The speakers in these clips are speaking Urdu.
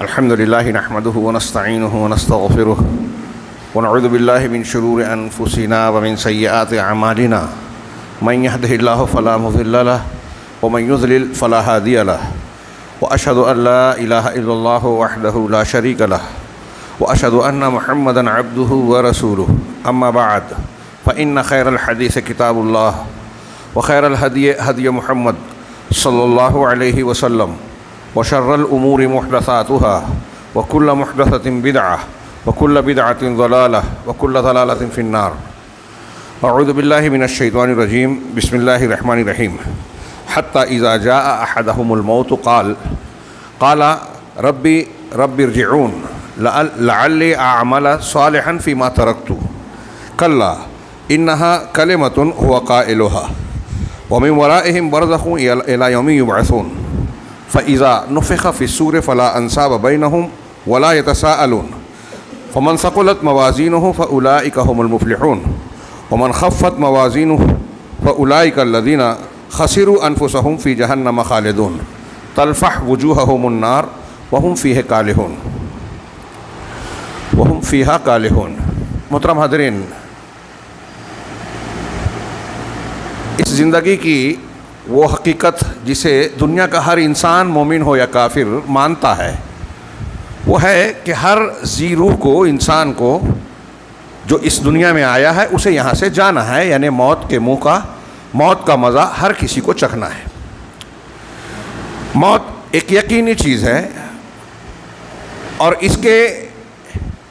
الحمد لله نحمده ونستعينه ونستغفره ونعوذ بالله من شرور أنفسنا ومن سيئات أعمالنا من يهده الله فلا مضل له ومن يضلل فلا هادي له وأشهد أن لا إله إلا الله وحده لا شريك له وأشهد أن محمدا عبده ورسوله أما بعد فإن خير الحديث كتاب الله وخير الهدي هدي محمد صلى الله عليه وسلم وشر الأمور محدثاتها وكل محدثة بدعة وكل بدعة ضلالة وكل ضلالة في النار. أعوذ بالله من الشيطان الرجيم. بسم الله الرحمن الرحيم. حتى إذا جاء أحدهم الموت قال ربي ارجعون لعلي أعمل صالحا فيما تركت كلا إنها كلمة هو قائلها ومن ورائهم برزخ إلى يوم يبعثون فإذا نفخ في الصور فلا أنساب بينهم ولا يتساءلون فمن ثقلت موازينه فأولئك هم المفلحون ومن خفت موازينه فأولئك الذين خسروا أنفسهم في جهنم خالدون تلفح وجوههم النار وهم فيها كالحون. محترم حاضرین، اس زندگی کی وہ حقیقت جسے دنیا کا ہر انسان مومن ہو یا کافر مانتا ہے، وہ ہے کہ ہر ذی روح کو، انسان کو جو اس دنیا میں آیا ہے اسے یہاں سے جانا ہے، یعنی موت کا مزہ ہر کسی کو چکھنا ہے. موت ایک یقینی چیز ہے اور اس کے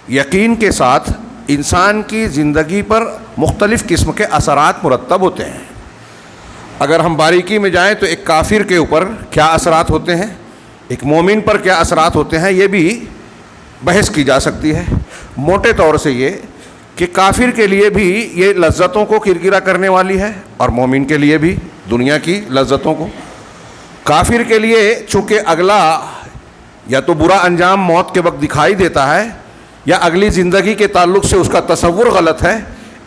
یقین کے ساتھ انسان کی زندگی پر مختلف قسم کے اثرات مرتب ہوتے ہیں. اگر ہم باریکی میں جائیں تو ایک کافر کے اوپر کیا اثرات ہوتے ہیں، ایک مومن پر کیا اثرات ہوتے ہیں، یہ بھی بحث کی جا سکتی ہے. موٹے طور سے یہ کہ کافر کے لیے بھی یہ لذتوں کو کرکرا کرنے والی ہے اور مومن کے لیے بھی دنیا کی لذتوں کو. کافر کے لیے چونکہ اگلا یا تو برا انجام موت کے وقت دکھائی دیتا ہے یا اگلی زندگی کے تعلق سے اس کا تصور غلط ہے،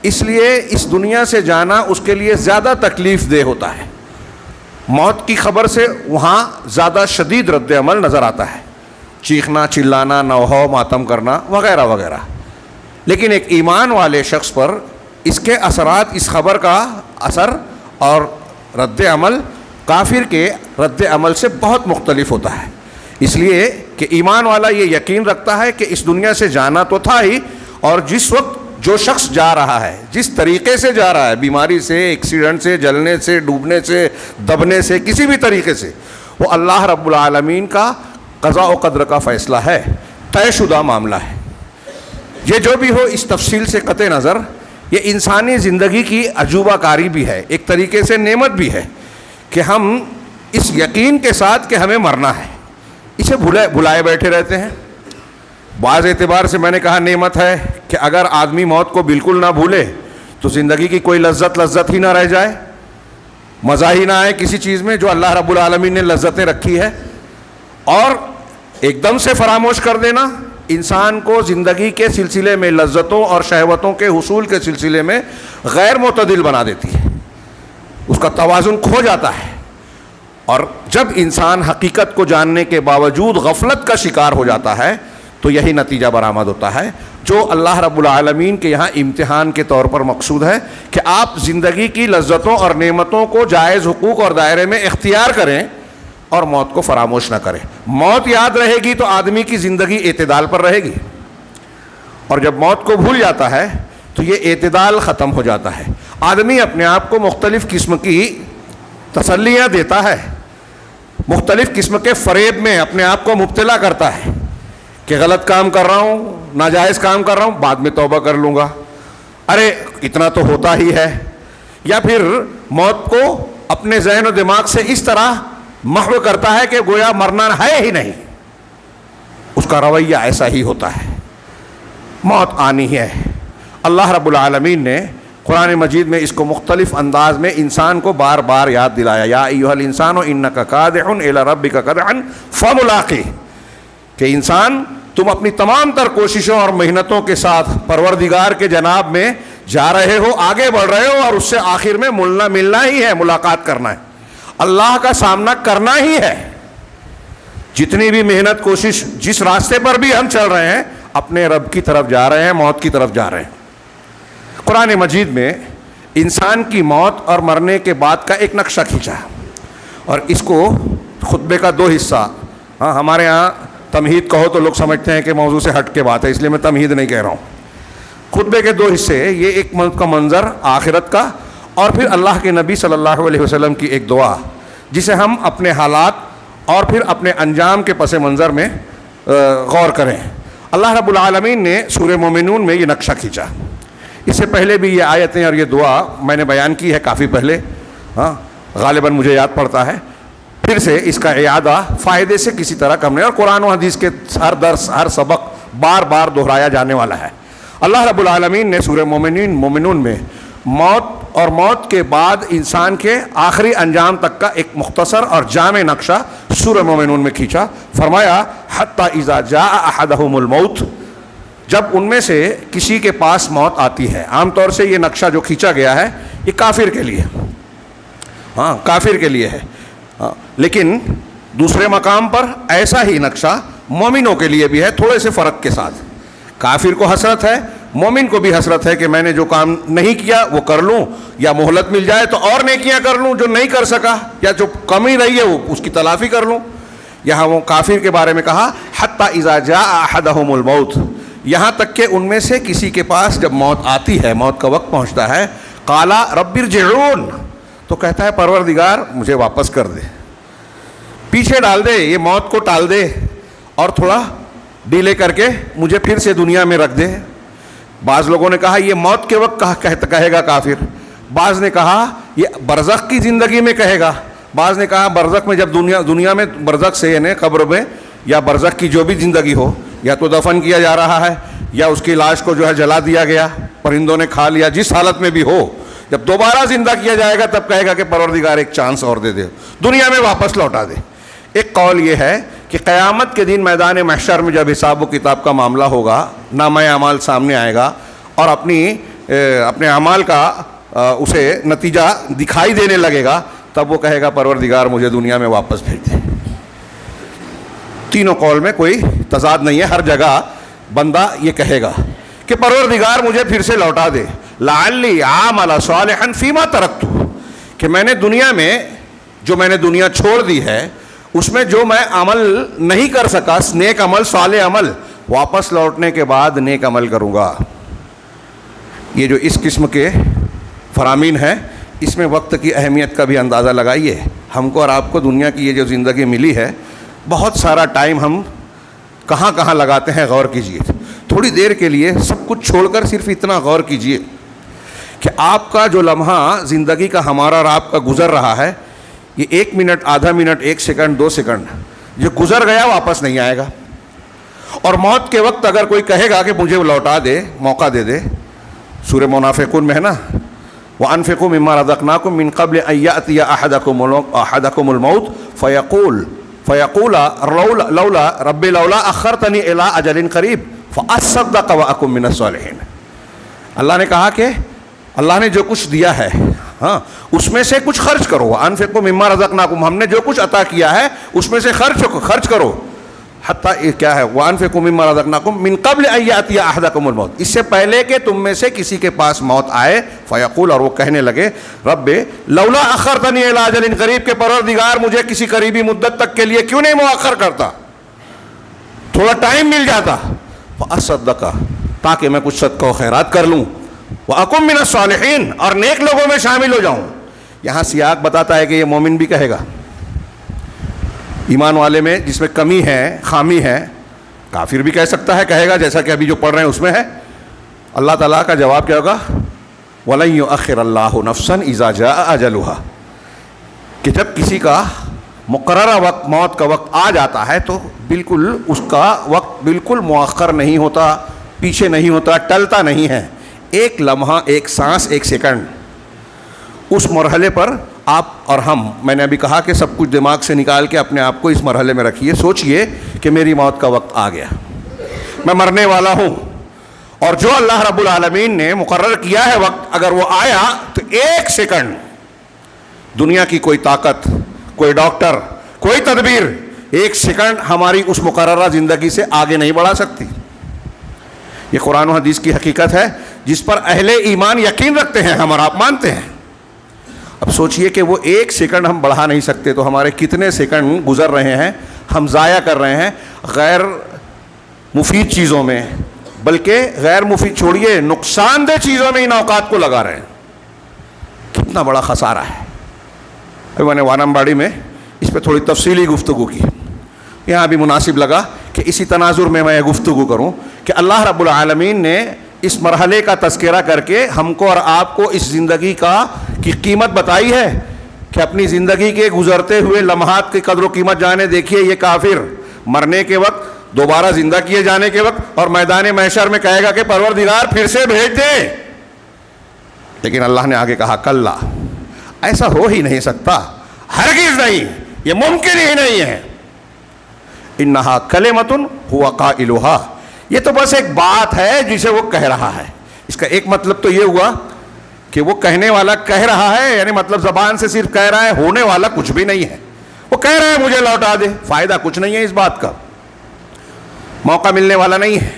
اس لیے اس دنیا سے جانا اس کے لیے زیادہ تکلیف دہ ہوتا ہے. موت کی خبر سے وہاں زیادہ شدید رد عمل نظر آتا ہے، چیخنا، چلانا، نوحہ ماتم کرنا وغیرہ وغیرہ. لیکن ایک ایمان والے شخص پر اس کے اثرات، اس خبر کا اثر اور رد عمل کافر کے رد عمل سے بہت مختلف ہوتا ہے. اس لیے کہ ایمان والا یہ یقین رکھتا ہے کہ اس دنیا سے جانا تو تھا ہی، اور جس وقت جو شخص جا رہا ہے، جس طریقے سے جا رہا ہے، بیماری سے، ایکسیڈنٹ سے، جلنے سے، ڈوبنے سے، دبنے سے، کسی بھی طریقے سے، وہ اللہ رب العالمین کا قضاء و قدر کا فیصلہ ہے، طے شدہ معاملہ ہے. یہ جو بھی ہو، اس تفصیل سے قطع نظر یہ انسانی زندگی کی عجوبہ کاری بھی ہے، ایک طریقے سے نعمت بھی ہے کہ ہم اس یقین کے ساتھ کہ ہمیں مرنا ہے اسے بھلائے بیٹھے رہتے ہیں. بعض اعتبار سے میں نے کہا نعمت ہے کہ اگر آدمی موت کو بالکل نہ بھولے تو زندگی کی کوئی لذت ہی نہ رہ جائے، مزہ ہی نہ آئے کسی چیز میں جو اللہ رب العالمین نے لذتیں رکھی ہے. اور ایک دم سے فراموش کر دینا انسان کو زندگی کے سلسلے میں لذتوں اور شہوتوں کے حصول کے سلسلے میں غیر معتدل بنا دیتی ہے، اس کا توازن کھو جاتا ہے. اور جب انسان حقیقت کو جاننے کے باوجود غفلت کا شکار ہو جاتا ہے تو یہی نتیجہ برآمد ہوتا ہے جو اللہ رب العالمین کے یہاں امتحان کے طور پر مقصود ہے کہ آپ زندگی کی لذتوں اور نعمتوں کو جائز حقوق اور دائرے میں اختیار کریں اور موت کو فراموش نہ کریں. موت یاد رہے گی تو آدمی کی زندگی اعتدال پر رہے گی، اور جب موت کو بھول جاتا ہے تو یہ اعتدال ختم ہو جاتا ہے. آدمی اپنے آپ کو مختلف قسم کی تسلیاں دیتا ہے، مختلف قسم کے فریب میں اپنے آپ کو مبتلا کرتا ہے کہ غلط کام کر رہا ہوں، ناجائز کام کر رہا ہوں، بعد میں توبہ کر لوں گا، ارے اتنا تو ہوتا ہی ہے. یا پھر موت کو اپنے ذہن و دماغ سے اس طرح محو کرتا ہے کہ گویا مرنا ہے ہی نہیں. اس کا رویہ ایسا ہی ہوتا ہے. موت آنی ہے. اللہ رب العالمین نے قرآن مجید میں اس کو مختلف انداز میں انسان کو بار بار یاد دلایا. یا ایھا الانسان انک کادح الی ربک کدحا فملاقیہ، کہ انسان تم اپنی تمام تر کوششوں اور محنتوں کے ساتھ پروردگار کے جناب میں جا رہے ہو، آگے بڑھ رہے ہو، اور اس سے آخر میں ملنا ہی ہے، ملاقات کرنا ہے، اللہ کا سامنا کرنا ہی ہے. جتنی بھی محنت کوشش جس راستے پر بھی ہم چل رہے ہیں اپنے رب کی طرف جا رہے ہیں, موت کی طرف جا رہے ہیں. قرآن مجید میں انسان کی موت اور مرنے کے بعد کا ایک نقشہ کھینچا ہے, اور اس کو خطبے کا 2 حصہ, ہمارے ہاں تمہید کہو تو لوگ سمجھتے ہیں کہ موضوع سے ہٹ کے بات ہے, اس لیے میں تمہید نہیں کہہ رہا ہوں. خطبے کے 2 حصے, یہ ایک کا منظر آخرت کا, اور پھر اللہ کے نبی صلی اللہ علیہ وسلم کی ایک دعا جسے ہم اپنے حالات اور پھر اپنے انجام کے پس منظر میں غور کریں. اللہ رب العالمین نے سورہ مومنون میں یہ نقشہ کھینچا. اس سے پہلے بھی یہ آیتیں اور یہ دعا میں نے بیان کی ہے کافی پہلے, غالباً مجھے یاد پڑتا ہے. پھر سے اس کا اعادہ فائدے سے کسی طرح کم نہیں, اور قرآن و حدیث کے ہر درس ہر سبق بار بار دہرایا جانے والا ہے. اللہ رب العالمین نے سورہ مومنون میں موت اور موت کے بعد انسان کے آخری انجام تک کا ایک مختصر اور جامع نقشہ سورہ مومنون میں کھینچا. فرمایا حتی اذا جاء احدہم الموت, جب ان میں سے کسی کے پاس موت آتی ہے. عام طور سے یہ نقشہ جو کھینچا گیا ہے یہ کافر کے لیے, کافر کے لیے ہے, لیکن دوسرے مقام پر ایسا ہی نقشہ مومنوں کے لیے بھی ہے, تھوڑے سے فرق کے ساتھ. کافر کو حسرت ہے, مومن کو بھی حسرت ہے کہ میں نے جو کام نہیں کیا وہ کر لوں, یا مہلت مل جائے تو اور نیکیاں کر لوں جو نہیں کر سکا, یا جو کمی رہی ہے وہ اس کی تلافی کر لوں. یہاں وہ کافر کے بارے میں کہا حتی اذا جاء احدہم الموت, یہاں تک کہ ان میں سے کسی کے پاس جب موت آتی ہے, موت کا وقت پہنچتا ہے, قال رب ارجعون, تو کہتا ہے پروردگار مجھے واپس کر دے, پیچھے ڈال دے, یہ موت کو ٹال دے اور تھوڑا ڈیلے کر کے مجھے پھر سے دنیا میں رکھ دے. بعض لوگوں نے کہا یہ موت کے وقت کہے گا کافر, بعض نے کہا یہ برزخ کی زندگی میں کہے گا, بعض نے کہا برزخ میں, جب دنیا میں برزخ سے یعنی قبر میں یا برزخ کی جو بھی زندگی ہو, یا تو دفن کیا جا رہا ہے یا اس کی لاش کو جو ہے جلا دیا گیا, پرندوں نے کھا لیا, جس حالت میں بھی ہو, جب دوبارہ زندہ کیا جائے گا تب کہے گا کہ پروردگار ایک چانس اور دے دے, دنیا میں واپس لوٹا دے. ایک قول یہ ہے کہ قیامت کے دن میدان محشر میں جب حساب و کتاب کا معاملہ ہوگا, نامہ اعمال سامنے آئے گا اور اپنے اعمال کا اسے نتیجہ دکھائی دینے لگے گا, تب وہ کہے گا پروردگار مجھے دنیا میں واپس بھیج دے. تینوں قول میں کوئی تضاد نہیں ہے, ہر جگہ بندہ یہ کہے گا کہ پروردگار مجھے پھر سے لوٹا دے, لعلی اعمل صالحا فیما ترکت, کہ میں نے دنیا میں جو میں نے دنیا چھوڑ دی ہے اس میں جو میں عمل نہیں کر سکا, نیک عمل, صالح عمل, واپس لوٹنے کے بعد نیک عمل کروں گا. یہ جو اس قسم کے فرامین ہیں اس میں وقت کی اہمیت کا بھی اندازہ لگائیے. ہم کو اور آپ کو دنیا کی یہ جو زندگی ملی ہے, بہت سارا ٹائم ہم کہاں کہاں لگاتے ہیں, غور کیجئے. تھوڑی دیر کے لیے سب کچھ چھوڑ کر صرف اتنا غور کیجئے کہ آپ کا جو لمحہ زندگی کا ہمارا اور آپ کا گزر رہا ہے, یہ 1 منٹ, آدھا منٹ, 1 سیکنڈ, 2 سیکنڈ جو گزر گیا واپس نہیں آئے گا. اور موت کے وقت اگر کوئی کہے گا کہ مجھے لوٹا دے, موقع دے دے, سورہ منافقون میں ہے نا, وَأَنفِقُوا مِمَّا رَزَقْنَاكُم مِّن قَبْلِ أَن يَأْتِيَ أَحَدَكُمُ الْمَوْتُ فَيَقُولَ لَوْلَا رَبِّ لَوْلَا أَخَّرْتَنِي إِلَىٰ أَجَلٍ قَرِيبٍ فَأَصَّدَّقَ وَأَكُن مِّنَ الصَّالِحِينَ. اللہ نے کہا کہ اللہ نے جو کچھ دیا ہے اس میں سے کچھ خرچ کرو. وَأَنفِقُوا مِمَّا رَزَقْنَاكُم, ہم نے جو کچھ عطا کیا ہے اس میں سے خرچ کرو. حتیٰ کیا ہے, وَأَنفِقُوا مِمَّا رَزَقْنَاكُم مِّن قَبْلِ أَن يَأْتِيَ أَحَدَكُمُ الْمَوْتُ, اس سے پہلے کہ تم میں سے کسی کے پاس موت آئے. فَيَقُولُ, اور وہ کہنے لگے, رب لولا أَخَّرْتَنِي إِلَىٰ أَجَلٍ قَرِيبٍ, کہ پروردگار مجھے کسی قریبی مدت تک کے لیے کیوں نہیں مؤخر کرتا, تھوڑا ٹائم مل جاتا. فَأَصَّدَّقَ, تاکہ میں کچھ صدقہ و خیرات کر لوں. وَأَكُن مِّنَ الصَّالِحِينَ, اور نیک لوگوں میں شامل ہو جاؤں. یہاں سیاق بتاتا ہے کہ یہ مومن بھی کہے گا, ایمان والے میں جس میں کمی ہے, خامی ہے. کافر بھی کہہ سکتا ہے, کہے گا, جیسا کہ ابھی جو پڑھ رہے ہیں اس میں ہے. اللہ تعالیٰ کا جواب کیا ہوگا, وَلَن يُؤَخِّرَ اللَّهُ نَفْسًا إِذَا جَاءَ أَجَلُهَا, کہ جب کسی کا مقررہ وقت, موت کا وقت آ جاتا ہے تو بالکل اس کا وقت بالکل مؤخر نہیں ہوتا, پیچھے نہیں ہوتا, ٹلتا نہیں ہے. ایک لمحہ, ایک سانس, ایک سیکنڈ, اس مرحلے پر آپ اور ہم, میں نے ابھی کہا کہ سب کچھ دماغ سے نکال کے اپنے آپ کو اس مرحلے میں رکھیے. سوچئے کہ میری موت کا وقت آ گیا, میں مرنے والا ہوں, اور جو اللہ رب العالمین نے مقرر کیا ہے وقت اگر وہ آیا تو 1 سیکنڈ دنیا کی کوئی طاقت, کوئی ڈاکٹر, کوئی تدبیر ایک سیکنڈ ہماری اس مقررہ زندگی سے آگے نہیں بڑھا سکتی. یہ قرآن و حدیث کی حقیقت ہے جس پر اہل ایمان یقین رکھتے ہیں, ہم اور آپ مانتے ہیں. اب سوچئے کہ وہ ایک سیکنڈ ہم بڑھا نہیں سکتے تو ہمارے کتنے سیکنڈ گزر رہے ہیں, ہم ضائع کر رہے ہیں غیر مفید چیزوں میں, بلکہ غیر مفید چھوڑیے نقصان دہ چیزوں میں ان اوقات کو لگا رہے ہیں. کتنا بڑا خسارہ ہے. ابھی میں نے وانمباڑی میں اس پہ تھوڑی تفصیلی گفتگو کی, یہاں بھی مناسب لگا کہ اسی تناظر میں یہ گفتگو کروں کہ اللہ رب العالمین نے اس مرحلے کا تذکرہ کر کے ہم کو اور آپ کو اس زندگی کی قیمت بتائی ہے کہ اپنی زندگی کے گزرتے ہوئے لمحات کی قدر و قیمت جانے. دیکھیے یہ کافر مرنے کے وقت, دوبارہ زندہ کیے جانے کے وقت اور میدان محشر میں کہے گا کہ پروردگار پھر سے بھیج دے, لیکن اللہ نے آگے کہا کلا, ایسا ہو ہی نہیں سکتا, ہرگز نہیں, یہ ممکن ہی نہیں ہے. انہا کلمۃ ہوا قائلھا, یہ تو بس ایک بات ہے جسے وہ کہہ رہا ہے. اس کا ایک مطلب تو یہ ہوا کہ وہ کہنے والا کہہ رہا ہے, یعنی مطلب زبان سے صرف کہہ رہا ہے, ہونے والا کچھ بھی نہیں ہے. وہ کہہ رہا ہے مجھے لوٹا دے, فائدہ کچھ نہیں ہے اس بات کا, موقع ملنے والا نہیں ہے.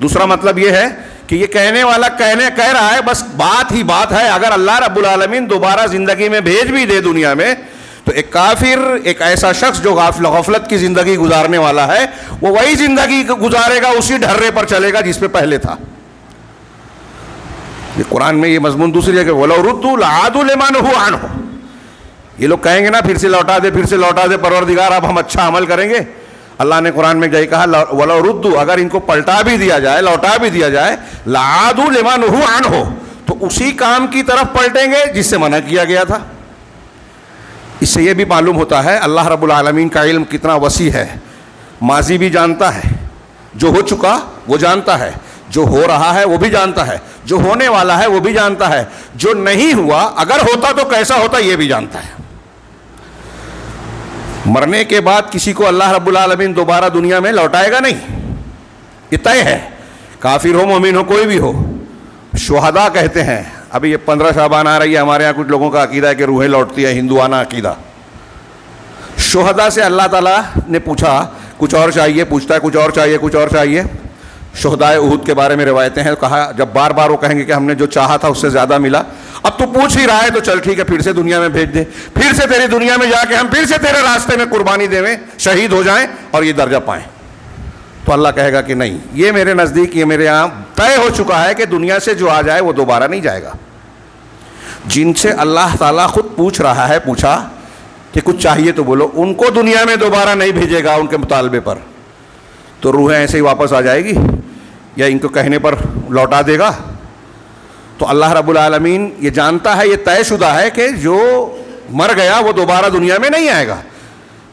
دوسرا مطلب یہ ہے کہ یہ کہنے والا کہہ رہا ہے, بس بات ہی بات ہے. اگر اللہ رب العالمین دوبارہ زندگی میں بھیج بھی دے دنیا میں, تو ایک کافر, ایک ایسا شخص جو غفلت کی زندگی گزارنے والا ہے, وہ وہی زندگی گزارے گا, اسی ڈھرے پر چلے گا جس پہ پہلے تھا. یہ قرآن میں یہ مضمون دوسری ہے کہ وَلَوْ رُدُّوا لَعَادُوا لِمَا نُهُوا عَنْهُ. یہ لوگ کہیں گے نا پھر سے لوٹا دے, پھر سے لوٹا دے پروردگار, اب ہم اچھا عمل کریں گے. اللہ نے قرآن میں یہی کہا وَلَوْ رُدُّوا, اگر ان کو پلٹا بھی دیا جائے, لوٹا بھی دیا جائے, لَعَادُوا لِمَا نُهُوا عَنْهُ, تو اسی کام کی طرف پلٹیں گے جس سے منع کیا گیا تھا. اس سے یہ بھی معلوم ہوتا ہے اللہ رب العالمین کا علم کتنا وسیع ہے. ماضی بھی جانتا ہے, جو ہو چکا وہ جانتا ہے, جو ہو رہا ہے وہ بھی جانتا ہے, جو ہونے والا ہے وہ بھی جانتا ہے, جو نہیں ہوا اگر ہوتا تو کیسا ہوتا یہ بھی جانتا ہے. مرنے کے بعد کسی کو اللہ رب العالمین دوبارہ دنیا میں لوٹائے گا نہیں, یہ طے ہے. کافر ہو مومن ہو کوئی بھی ہو. شہداء کہتے ہیں, ابھی یہ 15 شعبان آ رہی ہے, ہمارے یہاں کچھ لوگوں کا عقیدہ ہے کہ روحیں لوٹتی ہے, ہندوانہ عقیدہ. شہداء سے اللہ تعالیٰ نے پوچھا کچھ اور چاہیے, پوچھتا ہے کچھ اور چاہیے, کچھ اور چاہیے. شہدائے احد کے بارے میں روایتیں ہیں, کہا جب بار بار وہ کہیں گے کہ ہم نے جو چاہا تھا اس سے زیادہ ملا, اب تو پوچھ ہی رہا ہے تو چل ٹھیک ہے پھر سے دنیا میں بھیج دے, پھر سے تیری دنیا میں جا کے ہم پھر سے تیرے راستے میں قربانی دیں, شہید ہو جائیں اور یہ درجہ پائیں. تو اللہ کہے گا کہ نہیں, یہ میرے نزدیک, یہ میرے یہاں طے ہو چکا ہے کہ دنیا سے جو آ جائے وہ دوبارہ نہیں جائے گا. جن سے اللہ تعالیٰ خود پوچھ رہا ہے, پوچھا کہ کچھ چاہیے تو بولو, ان کو دنیا میں دوبارہ نہیں بھیجے گا ان کے مطالبے پر, تو روحیں ایسے ہی واپس آ جائے گی یا ان کو کہنے پر لوٹا دے گا. تو اللہ رب العالمین یہ جانتا ہے, یہ طے شدہ ہے کہ جو مر گیا وہ دوبارہ دنیا میں نہیں آئے گا.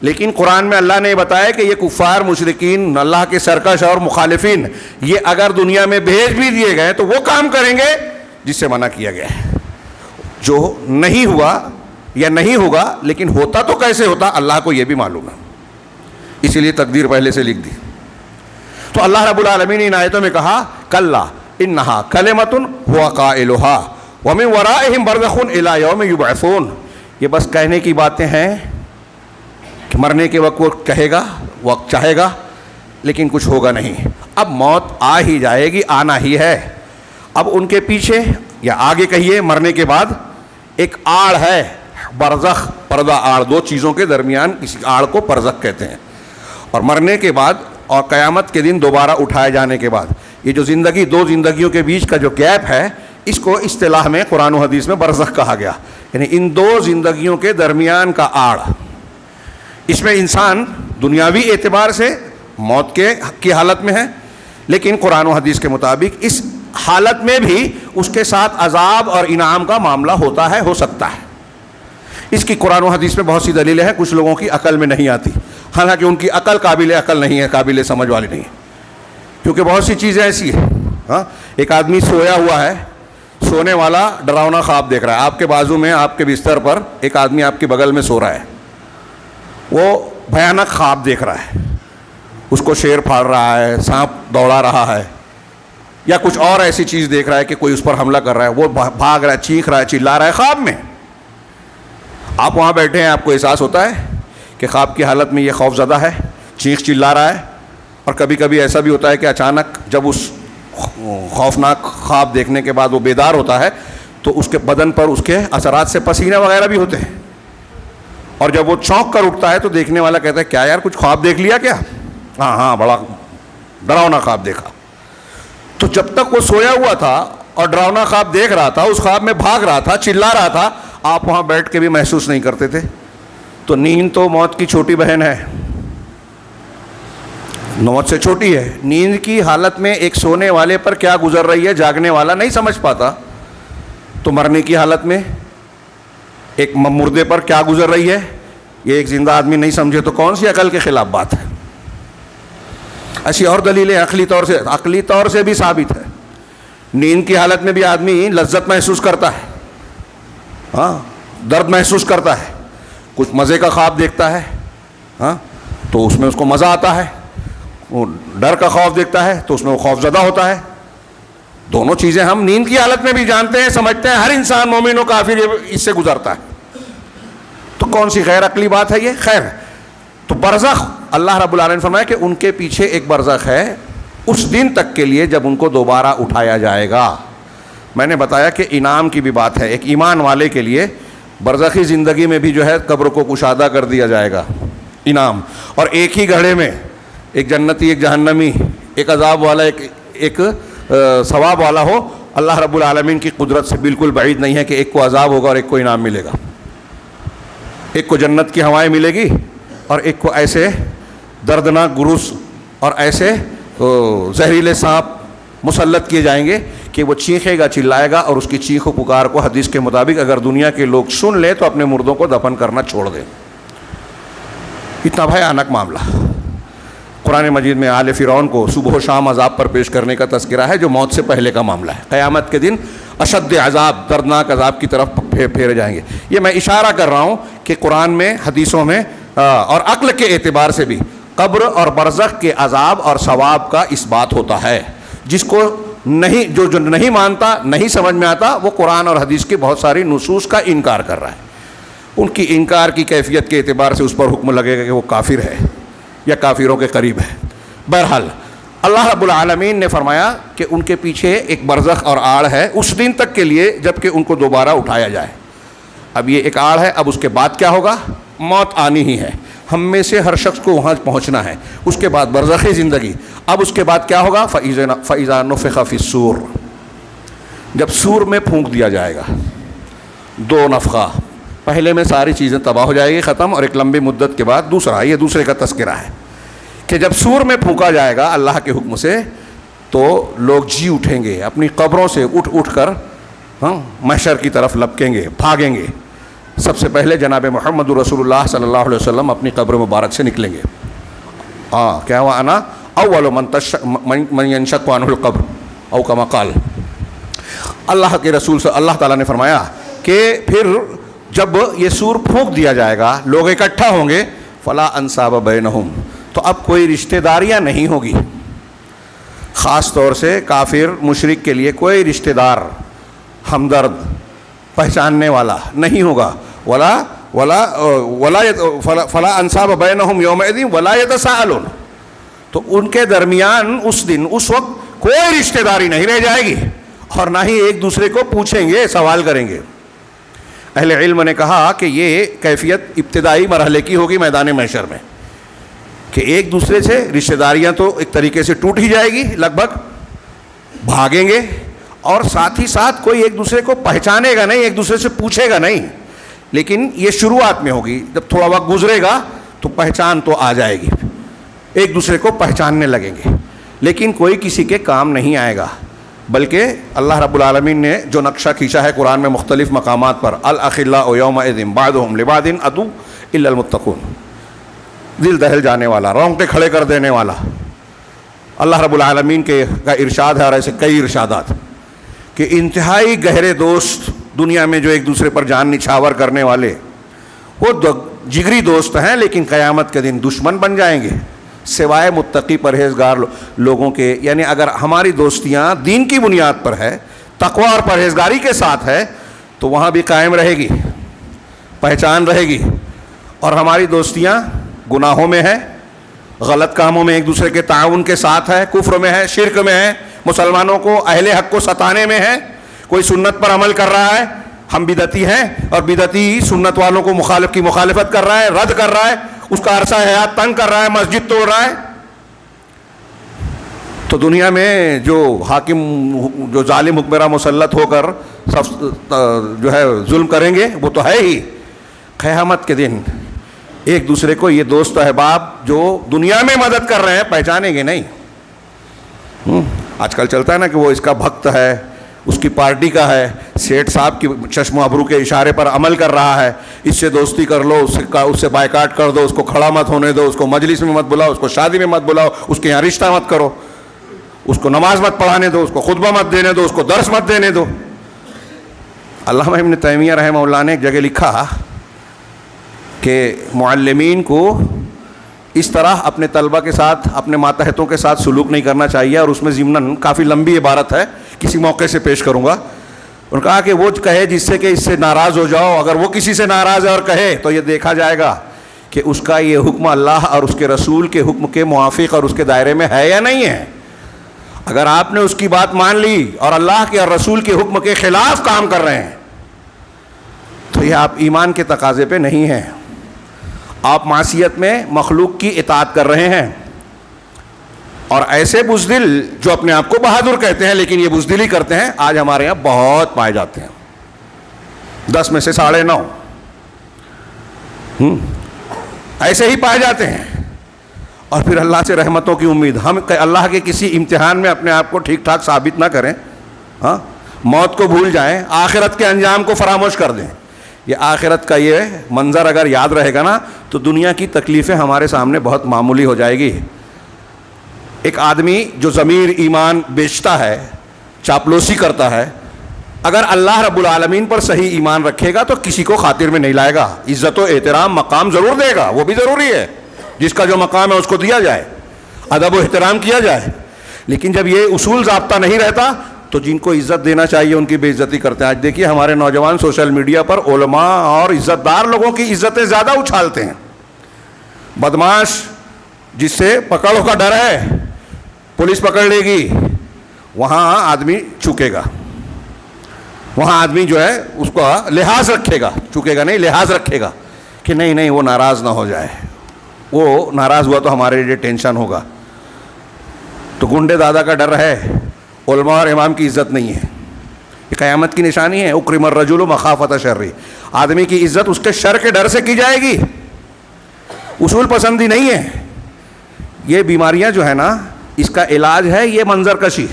لیکن قرآن میں اللہ نے بتایا کہ یہ کفار, مشرکین, اللہ کے سرکش اور مخالفین, یہ اگر دنیا میں بھیج بھی دیے گئے تو وہ کام کریں گے جس سے منع کیا گیا ہے. جو نہیں ہوا یا نہیں ہوگا, لیکن ہوتا تو کیسے ہوتا اللہ کو یہ بھی معلوم ہے, اسی لیے تقدیر پہلے سے لکھ دی. تو اللہ رب العالمین نے ان آیتوں میں کہا کلا انہا کلمۃ ہوا قائلھا ومن ورائہم برزخ الی یوم یبعثون. یہ بس کہنے کی باتیں ہیں کہ مرنے کے وقت وہ کہے گا, وقت چاہے گا, لیکن کچھ ہوگا نہیں. اب موت آ ہی جائے گی, آنا ہی ہے. اب ان کے پیچھے یا آگے کہیے مرنے کے بعد ایک آڑ ہے, برزخ, پردہ آڑ, دو چیزوں کے درمیان کسی آڑ کو برزخ کہتے ہیں. اور مرنے کے بعد اور قیامت کے دن دوبارہ اٹھائے جانے کے بعد یہ جو زندگی, دو زندگیوں کے بیچ کا جو گیپ ہے, اس کو اصطلاح میں قرآن و حدیث میں برزخ کہا گیا. یعنی ان دو زندگیوں کے درمیان کا آڑ. اس میں انسان دنیاوی اعتبار سے موت کی حالت میں ہے, لیکن قرآن و حدیث کے مطابق اس حالت میں بھی اس کے ساتھ عذاب اور انعام کا معاملہ ہوتا ہے, ہو سکتا ہے. اس کی قرآن و حدیث میں بہت سی دلیلیں ہیں, کچھ لوگوں کی عقل میں نہیں آتی, حالانکہ ان کی عقل قابل عقل نہیں ہے, قابل سمجھ والی نہیں ہے, کیونکہ بہت سی چیزیں ایسی ہیں. ہاں, ایک آدمی سویا ہوا ہے, سونے والا ڈراؤنا خواب دیکھ رہا ہے, آپ کے بازو میں, آپ کے بستر پر ایک آدمی آپ کے بغل میں سو رہا ہے, وہ بھیانک خواب دیکھ رہا ہے, اس کو شیر پھاڑ رہا ہے, سانپ دوڑا رہا ہے, یا کچھ اور ایسی چیز دیکھ رہا ہے کہ کوئی اس پر حملہ کر رہا ہے, وہ بھاگ رہا ہے, چیخ رہا ہے, چلا رہا ہے خواب میں. آپ وہاں بیٹھے ہیں, آپ کو احساس ہوتا ہے کہ خواب کی حالت میں یہ خوف زدہ ہے، چیخ چلا رہا ہے، اور کبھی کبھی ایسا بھی ہوتا ہے کہ اچانک جب اس خوفناک خواب دیکھنے کے بعد وہ بیدار ہوتا ہے تو اس کے بدن پر اس کے اثرات سے پسینے وغیرہ بھی ہوتے ہیں، اور جب وہ چونک کر اٹھتا ہے تو دیکھنے والا کہتا ہے کیا یار کچھ خواب دیکھ لیا کیا؟ ہاں بڑا ڈراؤنا خواب دیکھا۔ تو جب تک وہ سویا ہوا تھا اور ڈراؤنا خواب دیکھ رہا تھا، اس خواب میں بھاگ رہا تھا، چلا رہا تھا، آپ وہاں بیٹھ کے بھی محسوس نہیں کرتے تھے۔ تو نیند تو موت کی چھوٹی بہن ہے، موت سے چھوٹی ہے۔ نیند کی حالت میں ایک سونے والے پر کیا گزر رہی ہے جاگنے والا نہیں سمجھ پاتا، تو مرنے کی حالت میں ایک مردے پر کیا گزر رہی ہے یہ ایک زندہ آدمی نہیں سمجھے تو کون سی عقل کے خلاف بات ہے؟ ایسی اور دلیلیں عقلی طور سے بھی ثابت ہے۔ نیند کی حالت میں بھی آدمی لذت محسوس کرتا ہے، ہاں درد محسوس کرتا ہے، کچھ مزے کا خواب دیکھتا ہے، ہاں تو اس میں اس کو مزہ آتا ہے، وہ ڈر کا خوف دیکھتا ہے تو اس میں وہ خوف زدہ ہوتا ہے۔ دونوں چیزیں ہم نیند کی حالت میں بھی جانتے ہیں، سمجھتے ہیں، ہر انسان مومن و کافر اس سے گزرتا ہے، تو کون سی غیر عقلی بات ہے یہ؟ خیر، تو برزخ اللہ رب العالمین نے فرمایا کہ ان کے پیچھے ایک برزخ ہے اس دن تک کے لیے جب ان کو دوبارہ اٹھایا جائے گا۔ میں نے بتایا کہ انعام کی بھی بات ہے، ایک ایمان والے کے لیے برزخی زندگی میں بھی جو ہے قبر کو کشادہ کر دیا جائے گا، انعام، اور ایک ہی گھڑے میں ایک جنتی ایک جہنمی، ایک عذاب والا ایک ثواب والا ہو، اللہ رب العالمین کی قدرت سے بالکل بعید نہیں ہے کہ ایک کو عذاب ہوگا اور ایک کو انعام ملے گا، ایک کو جنت کی ہوائیں ملے گی اور ایک کو ایسے دردناک گروس اور ایسے زہریلے سانپ مسلط کیے جائیں گے کہ وہ چیخے گا، چلائے گا، اور اس کی چیخ و پکار کو حدیث کے مطابق اگر دنیا کے لوگ سن لیں تو اپنے مردوں کو دفن کرنا چھوڑ دیں۔ اتنا بھیانک معاملہ قرآن مجید میں آل فرعون کو صبح و شام عذاب پر پیش کرنے کا تذکرہ ہے جو موت سے پہلے کا معاملہ ہے۔ قیامت کے دن اشد عذاب، دردناک عذاب کی طرف پھیرے جائیں گے۔ یہ میں اشارہ کر رہا ہوں کہ قرآن میں، حدیثوں میں اور عقل کے اعتبار سے بھی قبر اور برزخ کے عذاب اور ثواب کا اس بات ہوتا ہے۔ جس کو نہیں جو نہیں مانتا، نہیں سمجھ میں آتا، وہ قرآن اور حدیث کی بہت ساری نصوص کا انکار کر رہا ہے۔ ان کی انکار کی کیفیت کے اعتبار سے اس پر حکم لگے گا کہ وہ کافر ہے یا کافروں کے قریب ہے۔ بہرحال اللہ رب العالمین نے فرمایا کہ ان کے پیچھے ایک برزخ اور آڑ ہے اس دن تک کے لیے جب کہ ان کو دوبارہ اٹھایا جائے۔ اب یہ ایک آڑ ہے، اب اس کے بعد کیا ہوگا؟ موت آنی ہی ہے، ہم میں سے ہر شخص کو وہاں پہنچنا ہے۔ اس کے بعد برزخی زندگی، اب اس کے بعد کیا ہوگا؟ فَإِذَا نُفِخَ فِي الصُّورِ، جب سور میں پھونک دیا جائے گا، دو نفخہ، پہلے میں ساری چیزیں تباہ ہو جائے گی، ختم، اور ایک لمبی مدت کے بعد دوسرا، یہ دوسرے کا تذکرہ ہے کہ جب سور میں پھونکا جائے گا اللہ کے حکم سے تو لوگ جی اٹھیں گے، اپنی قبروں سے اٹھ کر محشر کی طرف لپکیں گے، بھاگیں گے۔ سب سے پہلے جناب محمد رسول اللہ صلی اللہ علیہ وسلم اپنی قبر مبارک سے نکلیں گے۔ کیا ہوا؟ انا اول من ينشق عنه القبر او کما قال، اللہ کے رسول سے اللہ تعالیٰ نے فرمایا کہ پھر جب یہ سور پھونک دیا جائے گا، لوگ اکٹھا ہوں گے، فلا انصاب بینہم، تو اب کوئی رشتہ داریاں نہیں ہوگی، خاص طور سے کافر مشرک کے لیے کوئی رشتہ دار، ہمدرد، پہچاننے والا نہیں ہوگا۔ فلا انصاب بینہم یومئذ ولا یتساءلون، تو ان کے درمیان اس دن، اس وقت کوئی رشتہ داری نہیں رہ جائے گی اور نہ ہی ایک دوسرے کو پوچھیں گے، سوال کریں گے۔ اہل علم نے کہا کہ یہ کیفیت ابتدائی مرحلے کی ہوگی میدان محشر میں، کہ ایک دوسرے سے رشتہ داریاں تو ایک طریقے سے ٹوٹ ہی جائے گی، لگ بھگ بھاگیں گے، اور ساتھ ہی ساتھ کوئی ایک دوسرے کو پہچانے گا نہیں، ایک دوسرے سے پوچھے گا نہیں۔ لیکن یہ شروعات میں ہوگی، جب تھوڑا وقت گزرے گا تو پہچان تو آ جائے گی، ایک دوسرے کو پہچاننے لگیں گے، لیکن کوئی کسی کے کام نہیں آئے گا، بلکہ اللہ رب العالمین نے جو نقشہ کھینچا ہے قرآن میں مختلف مقامات پر، الاخلاء یومئذ بعضهم لبعض عدو الا المتقون، دل دہل جانے والا، رونگٹے کھڑے کر دینے والا اللہ رب العالمین کا ارشاد ہے، اور ایسے کئی ارشادات کہ انتہائی گہرے دوست دنیا میں جو ایک دوسرے پر جان نچھاور کرنے والے، وہ جگری دوست ہیں، لیکن قیامت کے دن دشمن بن جائیں گے، سوائے متقی پرہیزگار لوگوں کے۔ یعنی اگر ہماری دوستیاں دین کی بنیاد پر ہے، تقوی اور پرہیزگاری کے ساتھ ہے، تو وہاں بھی قائم رہے گی، پہچان رہے گی، اور ہماری دوستیاں گناہوں میں ہے, غلط کاموں میں ایک دوسرے کے تعاون کے ساتھ ہے, کفر میں ہے, شرک میں ہے, مسلمانوں کو اہل حق کو ستانے میں ہے, کوئی سنت پر عمل کر رہا ہے, ہم بدعتی ہیں اور بدعتی سنت والوں کو مخالف کی مخالفت کر رہا ہے, رد کر رہا ہے, اس کا عرصہ حیات تنگ کر رہا ہے, مسجد توڑ رہا ہے, تو دنیا میں جو حاکم, جو ظالم حکمراں مسلط ہو کر سب جو ہے ظلم کریں گے وہ تو ہے ہی. قیامت کے دن ایک دوسرے کو یہ دوست احباب جو دنیا میں مدد کر رہے ہیں پہچانیں گے نہیں. آج کل چلتا ہے نا کہ وہ اس کا بھکت ہے, اس کی پارٹی کا ہے, سیٹھ صاحب کی چشم و ابرو کے اشارے پر عمل کر رہا ہے, اس سے دوستی کر لو, اس سے بائیکاٹ کر دو, اس کو کھڑا مت ہونے دو, اس کو مجلس میں مت بلاؤ, اس کو شادی میں مت بلاؤ, اس کے یہاں رشتہ مت کرو, اس کو نماز مت پڑھانے دو, اس کو خطبہ مت دینے دو, اس کو درس مت دینے دو. علامہ ابن تیمیہ رحمہ اللہ نے ایک جگہ لکھا کہ معلمین کو اس طرح اپنے طلبہ کے ساتھ, اپنے ماتحتوں کے ساتھ سلوک نہیں کرنا چاہیے, اور اس میں ضمناً کافی لمبی عبارت ہے, کسی موقع سے پیش کروں گا. انہوں نے کہا کہ وہ کہے جس سے کہ اس سے ناراض ہو جاؤ, اگر وہ کسی سے ناراض ہے اور کہے تو یہ دیکھا جائے گا کہ اس کا یہ حکم اللہ اور اس کے رسول کے حکم کے موافق اور اس کے دائرے میں ہے یا نہیں ہے. اگر آپ نے اس کی بات مان لی اور اللہ کے اور رسول کے حکم کے خلاف کام کر رہے ہیں تو یہ آپ ایمان کے تقاضے پہ نہیں ہیں, آپ معصیت میں مخلوق کی اطاعت کر رہے ہیں. اور ایسے بزدل جو اپنے آپ کو بہادر کہتے ہیں لیکن یہ بزدلی کرتے ہیں, آج ہمارے یہاں بہت پائے جاتے ہیں, 10 میں سے 9.5 ایسے ہی پائے جاتے ہیں. اور پھر اللہ سے رحمتوں کی امید, ہم اللہ کے کسی امتحان میں اپنے آپ کو ٹھیک ٹھاک ثابت نہ کریں, ہاں, موت کو بھول جائیں, آخرت کے انجام کو فراموش کر دیں. یہ آخرت کا یہ منظر اگر یاد رہے گا نا تو دنیا کی تکلیفیں ہمارے سامنے بہت معمولی ہو جائے گی. ایک آدمی جو ضمیر ایمان بیچتا ہے, چاپلوسی کرتا ہے, اگر اللہ رب العالمین پر صحیح ایمان رکھے گا تو کسی کو خاطر میں نہیں لائے گا, عزت و احترام مقام ضرور دے گا, وہ بھی ضروری ہے, جس کا جو مقام ہے اس کو دیا جائے, ادب و احترام کیا جائے. لیکن جب یہ اصول ضابطہ نہیں رہتا تو جن کو عزت دینا چاہیے ان کی بے عزتی کرتے ہیں. آج دیکھیے ہمارے نوجوان سوشل میڈیا پر علماء اور عزت دار لوگوں کی عزتیں زیادہ اچھالتے ہیں. بدماش جس سے پکڑوں کا ڈر ہے, پولیس پکڑ لے گی, وہاں آدمی چکے گا, وہاں آدمی جو ہے اس کو لحاظ رکھے گا, چکے گا نہیں, لحاظ رکھے گا کہ نہیں وہ ناراض نہ ہو جائے, وہ ناراض ہوا تو ہمارے لیے ٹینشن ہوگا. تو گنڈے دادا کا ڈر ہے, علماء اور امام کی عزت نہیں ہے. یہ قیامت کی نشانی ہے. اکرم الرجل مخافۃ شر, آدمی کی عزت اس کے شر کے ڈر سے کی جائے گی, اصول پسندی نہیں ہے. یہ بیماریاں جو ہے نا, اس کا علاج ہے یہ منظر کشی.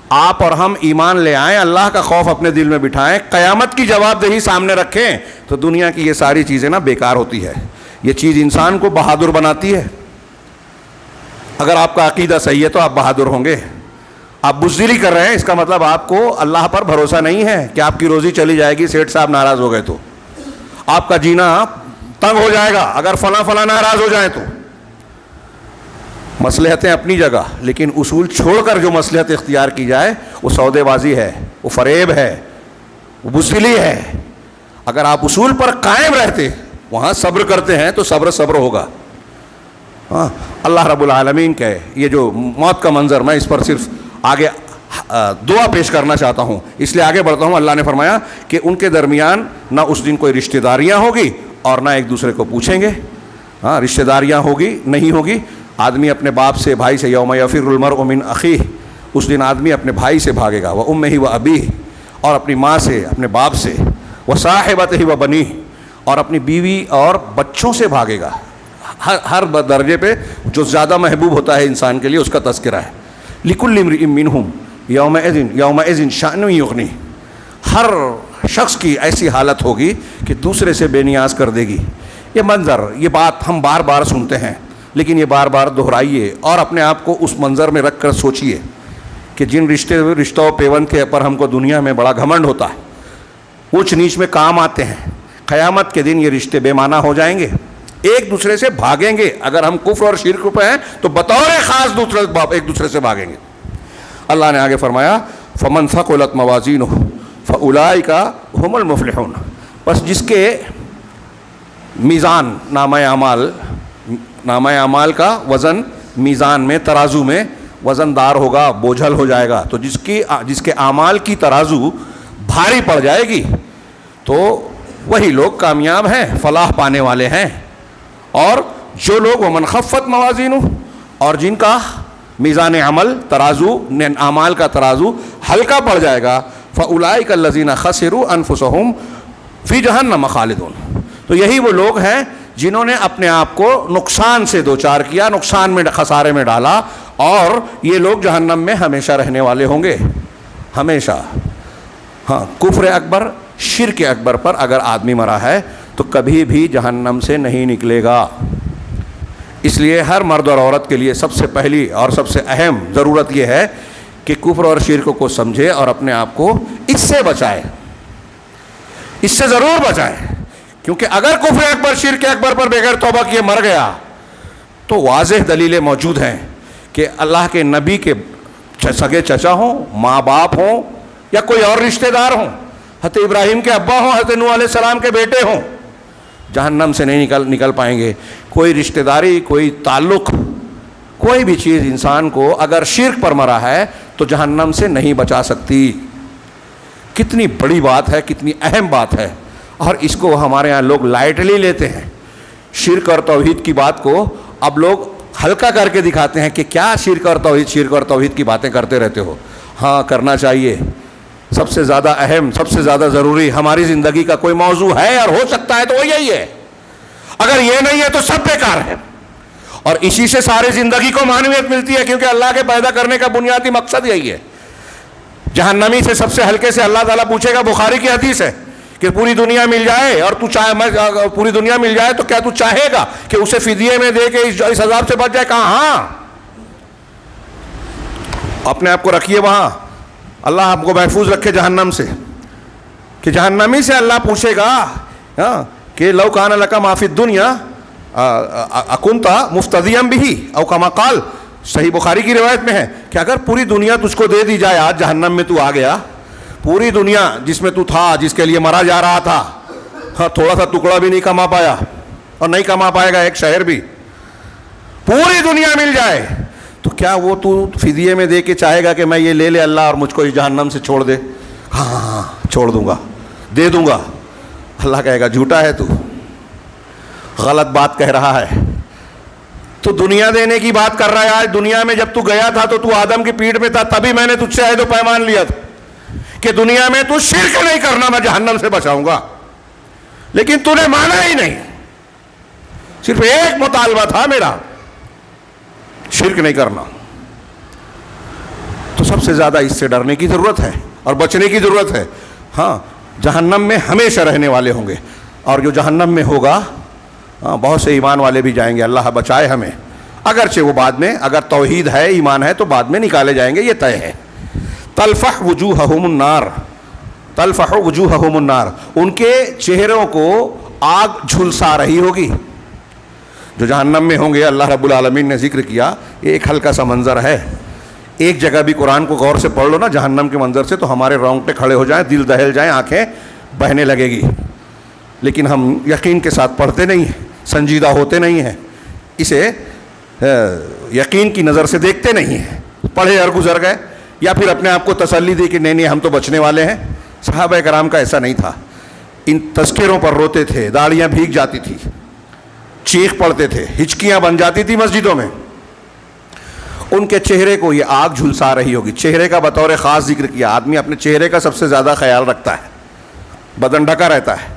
آپ اور ہم ایمان لے آئیں, اللہ کا خوف اپنے دل میں بٹھائیں, قیامت کی جواب دہی سامنے رکھیں, تو دنیا کی یہ ساری چیزیں نا بیکار ہوتی ہے. یہ چیز انسان کو بہادر بناتی ہے. اگر آپ کا عقیدہ صحیح ہے تو آپ بہادر ہوں گے. آپ بزدلی کر رہے ہیں, اس کا مطلب آپ کو اللہ پر بھروسہ نہیں ہے کہ آپ کی روزی چلی جائے گی, سیٹھ صاحب ناراض ہو گئے تو آپ کا جینا تنگ ہو جائے گا, اگر فلاں ناراض ہو جائیں تو. مصلحتیں اپنی جگہ, لیکن اصول چھوڑ کر جو مصلحت اختیار کی جائے وہ سودے بازی ہے, وہ فریب ہے, وہ بزدلی ہے. اگر آپ اصول پر قائم رہتے, وہاں صبر کرتے ہیں تو صبر ہوگا. ہاں, اللہ رب العالمین کے یہ جو موت کا منظر, میں اس پر صرف آگے دعا پیش کرنا چاہتا ہوں, اس لیے آگے بڑھتا ہوں. اللہ نے فرمایا کہ ان کے درمیان نہ اس دن کوئی رشتہ داریاں ہوگی اور نہ ایک دوسرے کو پوچھیں گے. ہاں, رشتہ داریاں ہوگی نہیں ہوگی. آدمی اپنے باپ سے, بھائی سے, یوم یفر المرء من اخیہ, اس دن آدمی اپنے بھائی سے بھاگے گا, وہ امہ و ابیہ, اور اپنی ماں سے, اپنے باپ سے, وہ صاحبتہ و بنیہ, اور اپنی بیوی اور بچوں سے بھاگے گا. ہر درجے پہ جو زیادہ محبوب ہوتا ہے انسان کے لیے اس کا تذکرہ ہے. لکل امرئ منہم یومئذ شأن یغنیہ, ہر شخص کی ایسی حالت ہوگی کہ دوسرے سے بے نیاز کر دے گی. یہ منظر, یہ بات ہم بار بار سنتے ہیں, لیکن یہ بار بار دہرائیے اور اپنے آپ کو اس منظر میں رکھ کر سوچئے کہ جن رشتوں پیوند کے پر ہم کو دنیا میں بڑا گھمنڈ ہوتا ہے, اونچ نیچ میں کام آتے ہیں, قیامت کے دن یہ رشتے بے معنی ہو جائیں گے, ایک دوسرے سے بھاگیں گے. اگر ہم کفر اور شرک پہ ہیں تو بطور خاص ایک دوسرے سے بھاگیں گے. اللہ نے آگے فرمایا فمن ثقلت موازینہ فاولئک هم المفلحون, بس جس کے میزان نامہ اعمال نامہ اعمال کا وزن میزان میں ترازو میں وزن دار ہوگا, بوجھل ہو جائے گا. تو جس کے اعمال کی ترازو بھاری پڑ جائے گی تو وہی لوگ کامیاب ہیں, فلاح پانے والے ہیں. اور جو لوگ ومن خفت موازینہ, اور جن کا میزان عمل ترازو اعمال کا ترازو ہلکا پڑ جائے گا, فاولئک الذین خسروا انفسهم فی جہنم خالدون, تو یہی وہ لوگ ہیں جنہوں نے اپنے آپ کو نقصان سے دوچار کیا, نقصان میں خسارے میں ڈالا, اور یہ لوگ جہنم میں ہمیشہ رہنے والے ہوں گے, ہمیشہ. ہاں, کفر اکبر, شرک اکبر پر اگر آدمی مرا ہے تو کبھی بھی جہنم سے نہیں نکلے گا. اس لیے ہر مرد اور عورت کے لیے سب سے پہلی اور سب سے اہم ضرورت یہ ہے کہ کفر اور شرک کو سمجھے اور اپنے آپ کو اس سے بچائے, اس سے ضرور بچائے. کیونکہ اگر کفر اکبر شرک اکبر پر بغیر توبہ کیے مر گیا تو واضح دلیلیں موجود ہیں کہ اللہ کے نبی کے سگے چچا ہوں, ماں باپ ہوں, یا کوئی اور رشتہ دار ہوں, حضرت ابراہیم کے ابا ہوں, حضرت نوح علیہ السلام کے بیٹے ہوں, جہنم سے نہیں نکل پائیں گے. کوئی رشتہ داری, کوئی تعلق, کوئی بھی چیز انسان کو اگر شرک پر مرا ہے تو جہنم سے نہیں بچا سکتی. کتنی بڑی بات ہے, کتنی اہم بات ہے, اور اس کو ہمارے ہاں لوگ لائٹلی لیتے ہیں. شرک اور توحید کی بات کو اب لوگ ہلکا کر کے دکھاتے ہیں کہ کیا شرک اور توحید کی باتیں کرتے رہتے ہو. ہاں, کرنا چاہیے. سب سے زیادہ اہم, سب سے زیادہ ضروری ہماری زندگی کا کوئی موضوع ہے اور ہو سکتا ہے تو وہ یہی ہے. اگر یہ نہیں ہے تو سب بیکار ہے, اور اسی سے ساری زندگی کو معنویت ملتی ہے, کیونکہ اللہ کے پیدا کرنے کا بنیادی مقصد یہی ہے. جہنمی سے سب سے ہلکے سے اللہ تعالیٰ پوچھے گا, بخاری کی حدیث ہے کہ پوری دنیا مل جائے اور پوری دنیا مل جائے تو کیا تو چاہے گا کہ اسے فدیے میں دے کے اس عذاب سے بچ جائے؟ کہاں, ہاں, اپنے آپ کو رکھیے وہاں, اللہ آپ کو محفوظ رکھے جہنم سے. کہ جہنمی سے اللہ پوچھے گا کہ لو کان لک ما فی الدنیا اکنت مفتدیا بہ او کما قال, صحیح بخاری کی روایت میں ہے کہ اگر پوری دنیا تجھ کو دے دی جائے, آج جہنم میں تو آ گیا, پوری دنیا جس میں تو تھا, جس کے لیے مرا جا رہا تھا, ہاں, تھوڑا سا ٹکڑا بھی نہیں کما پایا اور نہیں کما پائے گا ایک شہر بھی, پوری دنیا مل جائے تو کیا وہ تو فدیے میں دے کے چاہے گا کہ میں یہ لے لے اللہ اور مجھ کو اس جہنم سے چھوڑ دے؟ ہاں, چھوڑ دوں گا, دے دوں گا. اللہ کہے گا جھوٹا ہے تو, غلط بات کہہ رہا ہے, تو دنیا دینے کی بات کر رہا ہے. آج دنیا میں جب تو گیا تھا تو آدم کی پیٹھ میں تھا, تبھی میں نے تجھ سے عہد و پیمان لیا تھا کہ دنیا میں تو شرک نہیں کرنا, میں جہنم سے بچاؤں گا. لیکن تو نے مانا ہی نہیں. صرف ایک مطالبہ تھا میرا, شرک نہیں کرنا. تو سب سے زیادہ اس سے ڈرنے کی ضرورت ہے اور بچنے کی ضرورت ہے. ہاں, جہنم میں ہمیشہ رہنے والے ہوں گے, اور جو جہنم میں ہوگا بہت سے ایمان والے بھی جائیں گے, اللہ بچائے ہمیں. اگرچہ وہ بعد میں, اگر توحید ہے, ایمان ہے, تو بعد میں نکالے جائیں گے, یہ طے ہے. تلفح وجوہہم النار, تلفح وجوہہم النار, ان کے چہروں کو آگ جھلسا رہی ہوگی. جو جہنم میں ہوں گے, اللہ رب العالمین نے ذکر کیا, یہ ایک ہلکا سا منظر ہے. ایک جگہ بھی قرآن کو غور سے پڑھ لو نا جہنم کے منظر سے, تو ہمارے رونگٹے کھڑے ہو جائیں, دل دہل جائیں, آنکھیں بہنے لگے گی. لیکن ہم یقین کے ساتھ پڑھتے نہیں ہیں, سنجیدہ ہوتے نہیں ہیں, اسے یقین کی نظر سے دیکھتے نہیں ہیں. پڑھے اور گزر گئے, یا پھر اپنے آپ کو تسلی دی کہ نہیں ہم تو بچنے والے ہیں. صحابہ کرام کا ایسا نہیں تھا. ان تذکروں پر روتے تھے, داڑیاں بھیگ جاتی تھی, چیخ پڑتے تھے, ہچکیاں بن جاتی تھی مسجدوں میں. ان کے چہرے کو یہ آگ جھلسا رہی ہوگی. چہرے کا بطور خاص ذکر کیا. آدمی اپنے چہرے کا سب سے زیادہ خیال رکھتا ہے, بدن ڈھکا رہتا ہے,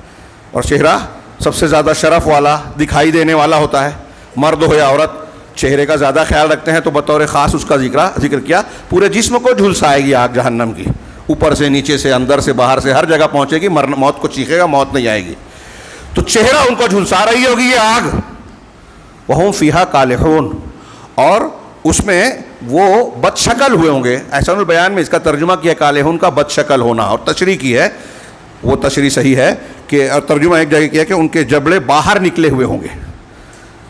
اور چہرہ سب سے زیادہ شرف والا, دکھائی دینے والا ہوتا ہے. مرد ہو یا عورت, چہرے کا زیادہ خیال رکھتے ہیں, تو بطور خاص اس کا ذکر کیا. پورے جسم کو جھلسائے گی آگ جہنم کی, اوپر سے نیچے سے, اندر سے باہر سے, ہر جگہ پہنچے گی. موت کو چیخے گا, موت نہیں آئے گی. تو چہرہ ان کو جھلسا رہی ہوگی یہ آگ. وہم فیہا کالحون, اور اس میں وہ بد شکل ہوئے ہوں گے. احسن البیان میں اس کا ترجمہ کیا کالحون کا بد شکل ہونا, اور تشریح کی ہے, وہ تشریح صحیح ہے کہ, اور ترجمہ ایک جگہ کیا کہ ان کے جبڑے باہر نکلے ہوئے ہوں گے.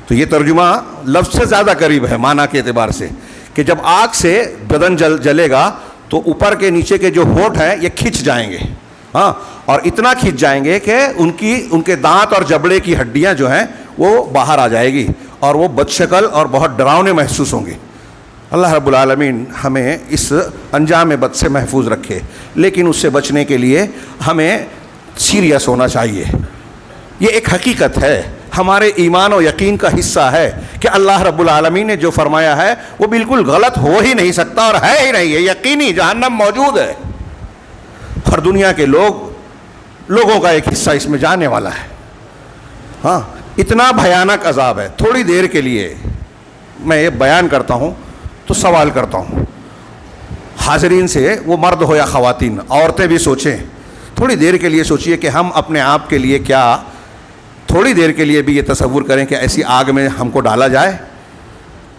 تو یہ ترجمہ لفظ سے زیادہ قریب ہے معنی کے اعتبار سے, کہ جب آگ سے بدن جلے گا تو اوپر کے نیچے کے جو ہونٹ ہیں یہ کھنچ جائیں گے. ہاں, اور اتنا کھنچ جائیں گے کہ ان کے دانت اور جبڑے کی ہڈیاں جو ہیں وہ باہر آ جائے گی, اور وہ بدشکل اور بہت ڈراؤنے محسوس ہوں گے. اللہ رب العالمین ہمیں اس انجام بد سے محفوظ رکھے. لیکن اس سے بچنے کے لیے ہمیں سیریس ہونا چاہیے. یہ ایک حقیقت ہے, ہمارے ایمان و یقین کا حصہ ہے کہ اللہ رب العالمین نے جو فرمایا ہے وہ بالکل غلط ہو ہی نہیں سکتا اور ہے ہی نہیں. ہے یقینی جہنم موجود ہے اور دنیا کے لوگوں کا ایک حصہ اس میں جانے والا ہے. ہاں, اتنا بھیانک عذاب ہے. تھوڑی دیر کے لیے میں یہ بیان کرتا ہوں تو سوال کرتا ہوں حاضرین سے, وہ مرد ہو یا خواتین, عورتیں بھی سوچیں. تھوڑی دیر کے لیے سوچئے کہ ہم اپنے آپ کے لیے کیا, تھوڑی دیر کے لیے بھی یہ تصور کریں کہ ایسی آگ میں ہم کو ڈالا جائے.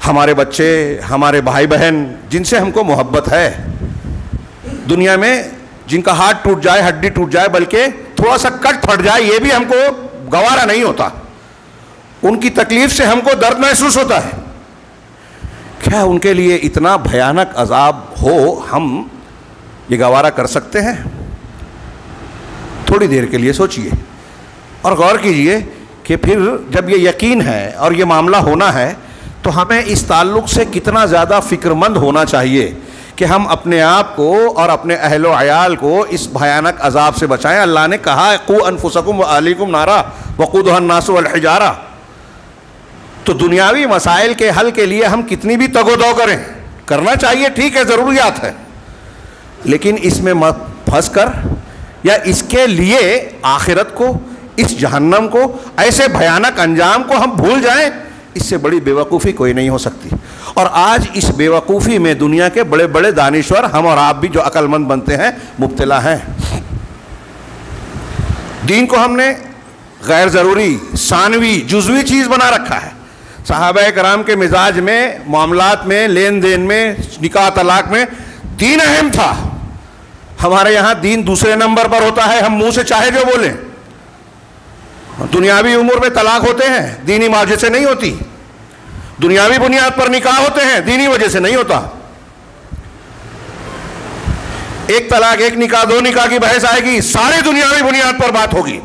ہمارے بچے, ہمارے بھائی بہن جن سے ہم کو محبت ہے, دنیا میں جن کا ہاتھ ٹوٹ جائے, ہڈی ٹوٹ جائے, بلکہ تھوڑا سا کٹ پھٹ جائے, یہ بھی ہم کو گوارا نہیں ہوتا. ان کی تکلیف سے ہم کو درد محسوس ہوتا ہے. کیا ان کے لیے اتنا بھیانک عذاب ہو, ہم یہ گوارا کر سکتے ہیں؟ تھوڑی دیر کے لیے سوچئے اور غور کیجئے کہ پھر جب یہ یقین ہے اور یہ معاملہ ہونا ہے تو ہمیں اس تعلق سے کتنا زیادہ فکر مند ہونا چاہیے کہ ہم اپنے آپ کو اور اپنے اہل و عیال کو اس بھیانک عذاب سے بچائیں. اللہ نے کہا قوا انفسکم واہلیکم نارا وقودها الناس والحجارہ. تو دنیاوی مسائل کے حل کے لیے ہم کتنی بھی تگ و دو کریں, کرنا چاہیے, ٹھیک ہے, ضروریات ہے, لیکن اس میں مت پھنس کر یا اس کے لیے آخرت کو, اس جہنم کو, ایسے بھیانک انجام کو ہم بھول جائیں, اس سے بڑی بیوقوفی کوئی نہیں ہو سکتی. اور آج اس بیوقوفی میں دنیا کے بڑے بڑے دانشور, ہم اور آپ بھی جو عقل مند بنتے ہیں, مبتلا ہیں. دین کو ہم نے غیر ضروری, ثانوی, جزوی چیز بنا رکھا ہے. صحابہ کرام کے مزاج میں, معاملات میں, لین دین میں, نکاح طلاق میں دین اہم تھا. ہمارے یہاں دین دوسرے نمبر پر ہوتا ہے, ہم منہ سے چاہے جو بولیں. دنیاوی امور میں طلاق ہوتے ہیں, دینی وجہ سے نہیں ہوتی. دنیاوی بنیاد پر نکاح ہوتے ہیں, دینی وجہ سے نہیں ہوتا. ایک طلاق, ایک نکاح, دو نکاح کی بحث آئے گی, سارے دنیاوی بنیاد پر بات ہوگی.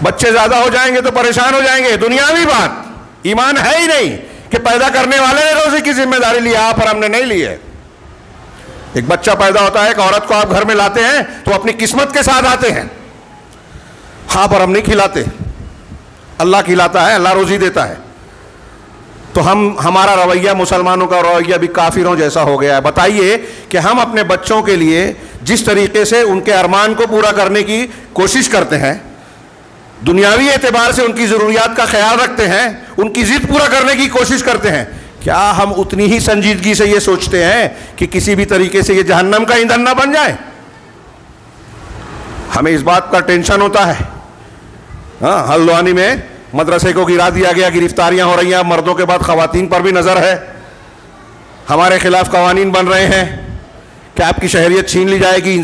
بچے زیادہ ہو جائیں گے تو پریشان ہو جائیں گے, دنیاوی بات. ایمان ہے ہی نہیں کہ پیدا کرنے والے نے روزی کی ذمہ داری لی, آپ اور ہم نے نہیں لی ہے. ایک بچہ پیدا ہوتا ہے, ایک عورت کو آپ گھر میں لاتے ہیں تو اپنی قسمت کے ساتھ آتے ہیں. ہاں, پر ہم نہیں کھلاتے, اللہ کھلاتا ہے, اللہ روزی دیتا ہے. تو ہمارا رویہ مسلمانوں کا رویہ بھی کافروں جیسا ہو گیا ہے. بتائیے کہ ہم اپنے بچوں کے لیے جس طریقے سے ان کے ارمان کو پورا کرنے کی کوشش کرتے ہیں, دنیاوی اعتبار سے ان کی ضروریات کا خیال رکھتے ہیں, ان کی ضد پورا کرنے کی کوشش کرتے ہیں, کیا ہم اتنی ہی سنجیدگی سے یہ سوچتے ہیں کہ کسی بھی طریقے سے یہ جہنم کا ایندھن نہ بن جائے؟ ہمیں اس بات کا ٹینشن ہوتا ہے. ہاں, ہلدوانی میں مدرسے کو گرا دیا گیا, گرفتاریاں ہو رہی ہیں, مردوں کے بعد خواتین پر بھی نظر ہے. ہمارے خلاف قوانین بن رہے ہیں کہ آپ کی شہریت چھین لی جائے گی.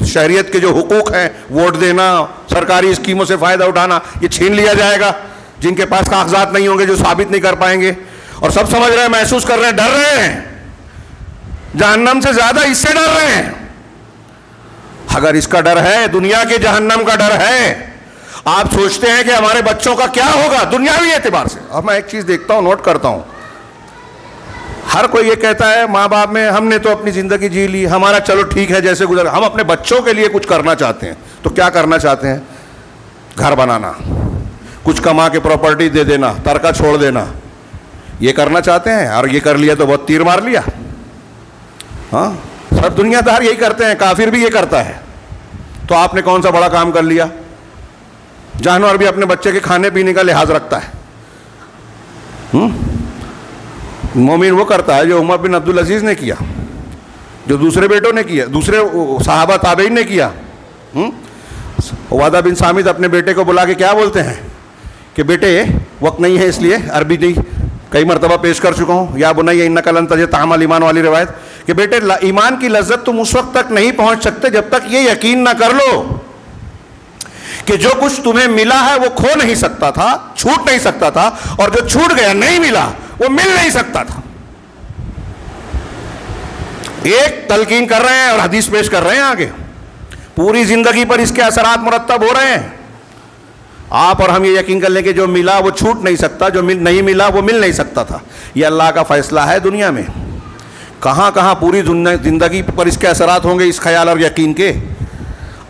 شہریت کے جو حقوق ہیں, ووٹ دینا, سرکاری اسکیموں سے فائدہ اٹھانا, یہ چھین لیا جائے گا. جن کے پاس کاغذات نہیں ہوں گے, جو ثابت نہیں کر پائیں گے. اور سب سمجھ رہے ہیں, محسوس کر رہے ہیں, ڈر رہے ہیں. جہنم سے زیادہ اس سے ڈر رہے ہیں. اگر اس کا ڈر ہے, دنیا کے جہنم کا ڈر ہے, آپ سوچتے ہیں کہ ہمارے بچوں کا کیا ہوگا دنیاوی اعتبار سے. اب میں ایک چیز دیکھتا ہوں, نوٹ کرتا ہوں, ہر کوئی یہ کہتا ہے ماں باپ میں ہم نے تو اپنی زندگی جی لی, ہمارا چلو ٹھیک ہے جیسے گزر. ہم اپنے بچوں کے لیے کچھ کرنا چاہتے ہیں. تو کیا کرنا چاہتے ہیں؟ گھر بنانا, کچھ کما کے پراپرٹی دے دینا, ترکہ چھوڑ دینا, یہ کرنا چاہتے ہیں. اور یہ کر لیا تو بہت تیر مار لیا. ہاں, سب دنیا دار یہی کرتے ہیں, کافر بھی یہ کرتا ہے. تو آپ نے کون سا بڑا کام کر لیا؟ جانور بھی اپنے بچے کے کھانے پینے کا لحاظ رکھتا ہے. مومن وہ کرتا ہے جو عمر بن عبدالعزیز نے کیا, جو دوسرے بیٹوں نے کیا, دوسرے صحابہ تابعین نے کیا. عبادہ بن صامت اپنے بیٹے کو بلا کے کیا بولتے ہیں کہ بیٹے, وقت نہیں ہے اس لیے, عربی نہیں کئی مرتبہ پیش کر چکا ہوں, یا بنی انک لن تجد طعم الایمان والی روایت, کہ بیٹے ایمان کی لذت تم اس وقت تک نہیں پہنچ سکتے جب تک یہ یقین نہ کر لو کہ جو کچھ تمہیں ملا ہے وہ کھو نہیں سکتا تھا, چھوٹ نہیں سکتا تھا, اور جو چھوٹ گیا نہیں ملا وہ مل نہیں سکتا تھا. ایک تلقین کر رہے ہیں اور حدیث پیش کر رہے ہیں آگے. پوری زندگی پر اس کے اثرات مرتب ہو رہے ہیں. آپ اور ہم یہ یقین کر لیں کہ جو ملا وہ چھوٹ نہیں سکتا, جو نہیں ملا وہ مل نہیں سکتا تھا. یہ اللہ کا فیصلہ ہے دنیا میں. کہاں کہاں پوری زندگی پر اس کے اثرات ہوں گے اس خیال اور یقین کے.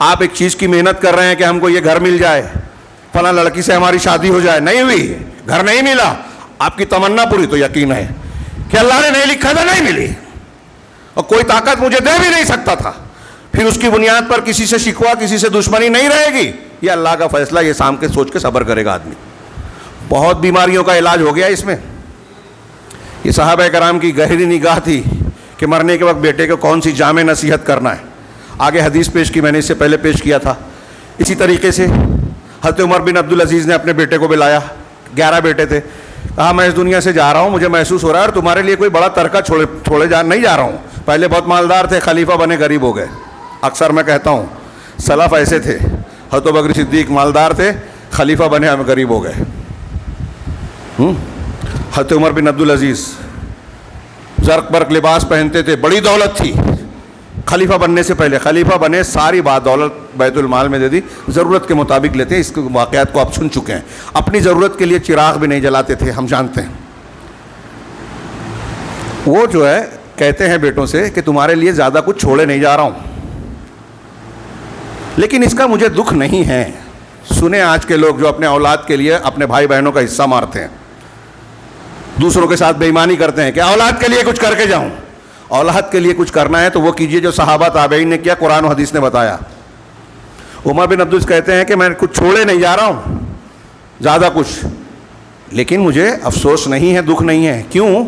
آپ ایک چیز کی محنت کر رہے ہیں کہ ہم کو یہ گھر مل جائے, فلاں لڑکی سے ہماری شادی ہو جائے, نہیں ہوئی, گھر نہیں ملا, آپ کی تمنا پوری, تو یقین ہے کہ اللہ نے نہیں لکھا تھا نہیں ملی, اور کوئی طاقت مجھے دے بھی نہیں سکتا تھا. پھر اس کی بنیاد پر کسی سے شکوہ, کسی سے دشمنی نہیں رہے گی. یہ اللہ کا فیصلہ, یہ سام کے سوچ کے صبر کرے گا آدمی. بہت بیماریوں کا علاج ہو گیا اس میں. یہ صحابہ کرام کی گہری نگاہ تھی کہ مرنے کے وقت بیٹے کو کون سی جامع نصیحت کرنا ہے. آگے حدیث پیش کی, میں نے اس سے پہلے پیش کیا تھا. اسی طریقے سے حضرت عمر بن عبدالعزیز نے اپنے بیٹے کو بلایا, 11 بیٹے تھے. کہا میں اس دنیا سے جا رہا ہوں, مجھے محسوس ہو رہا ہے اور تمہارے لیے کوئی بڑا ترکہ چھوڑے نہیں جا رہا ہوں. پہلے بہت مالدار تھے, خلیفہ بنے غریب ہو گئے. اکثر میں کہتا ہوں سلف ایسے تھے, حضرت بکر صدیق مالدار تھے, خلیفہ بنے ہم غریب ہو گئے. حضرت عمر بن عبدالعزیز زرق برق لباس پہنتے تھے, بڑی دولت تھی. خلیفہ بننے سے پہلے خلیفہ بنے, ساری بات دولت بیت المال میں دے دی, ضرورت کے مطابق لیتے ہیں. اس کے واقعات کو آپ سن چکے ہیں. اپنی ضرورت کے لیے چراغ بھی نہیں جلاتے تھے, ہم جانتے ہیں. وہ جو ہے کہتے ہیں بیٹوں سے کہ تمہارے لیے زیادہ کچھ چھوڑے نہیں جا رہا ہوں, لیکن اس کا مجھے دکھ نہیں ہے. سنیں آج کے لوگ جو اپنے اولاد کے لیے اپنے بھائی بہنوں کا حصہ مارتے ہیں, دوسروں کے ساتھ بے ایمانی کرتے ہیں کہ اولاد کے لیے کچھ کر کے جاؤں. اولاد کے لیے کچھ کرنا ہے تو وہ کیجئے جو صحابہ تابعین نے کیا, قرآن و حدیث نے بتایا. عمر بن عبدالعزیز کہتے ہیں کہ میں کچھ چھوڑے نہیں جا رہا ہوں زیادہ کچھ, لیکن مجھے افسوس نہیں ہے, دکھ نہیں ہے. کیوں؟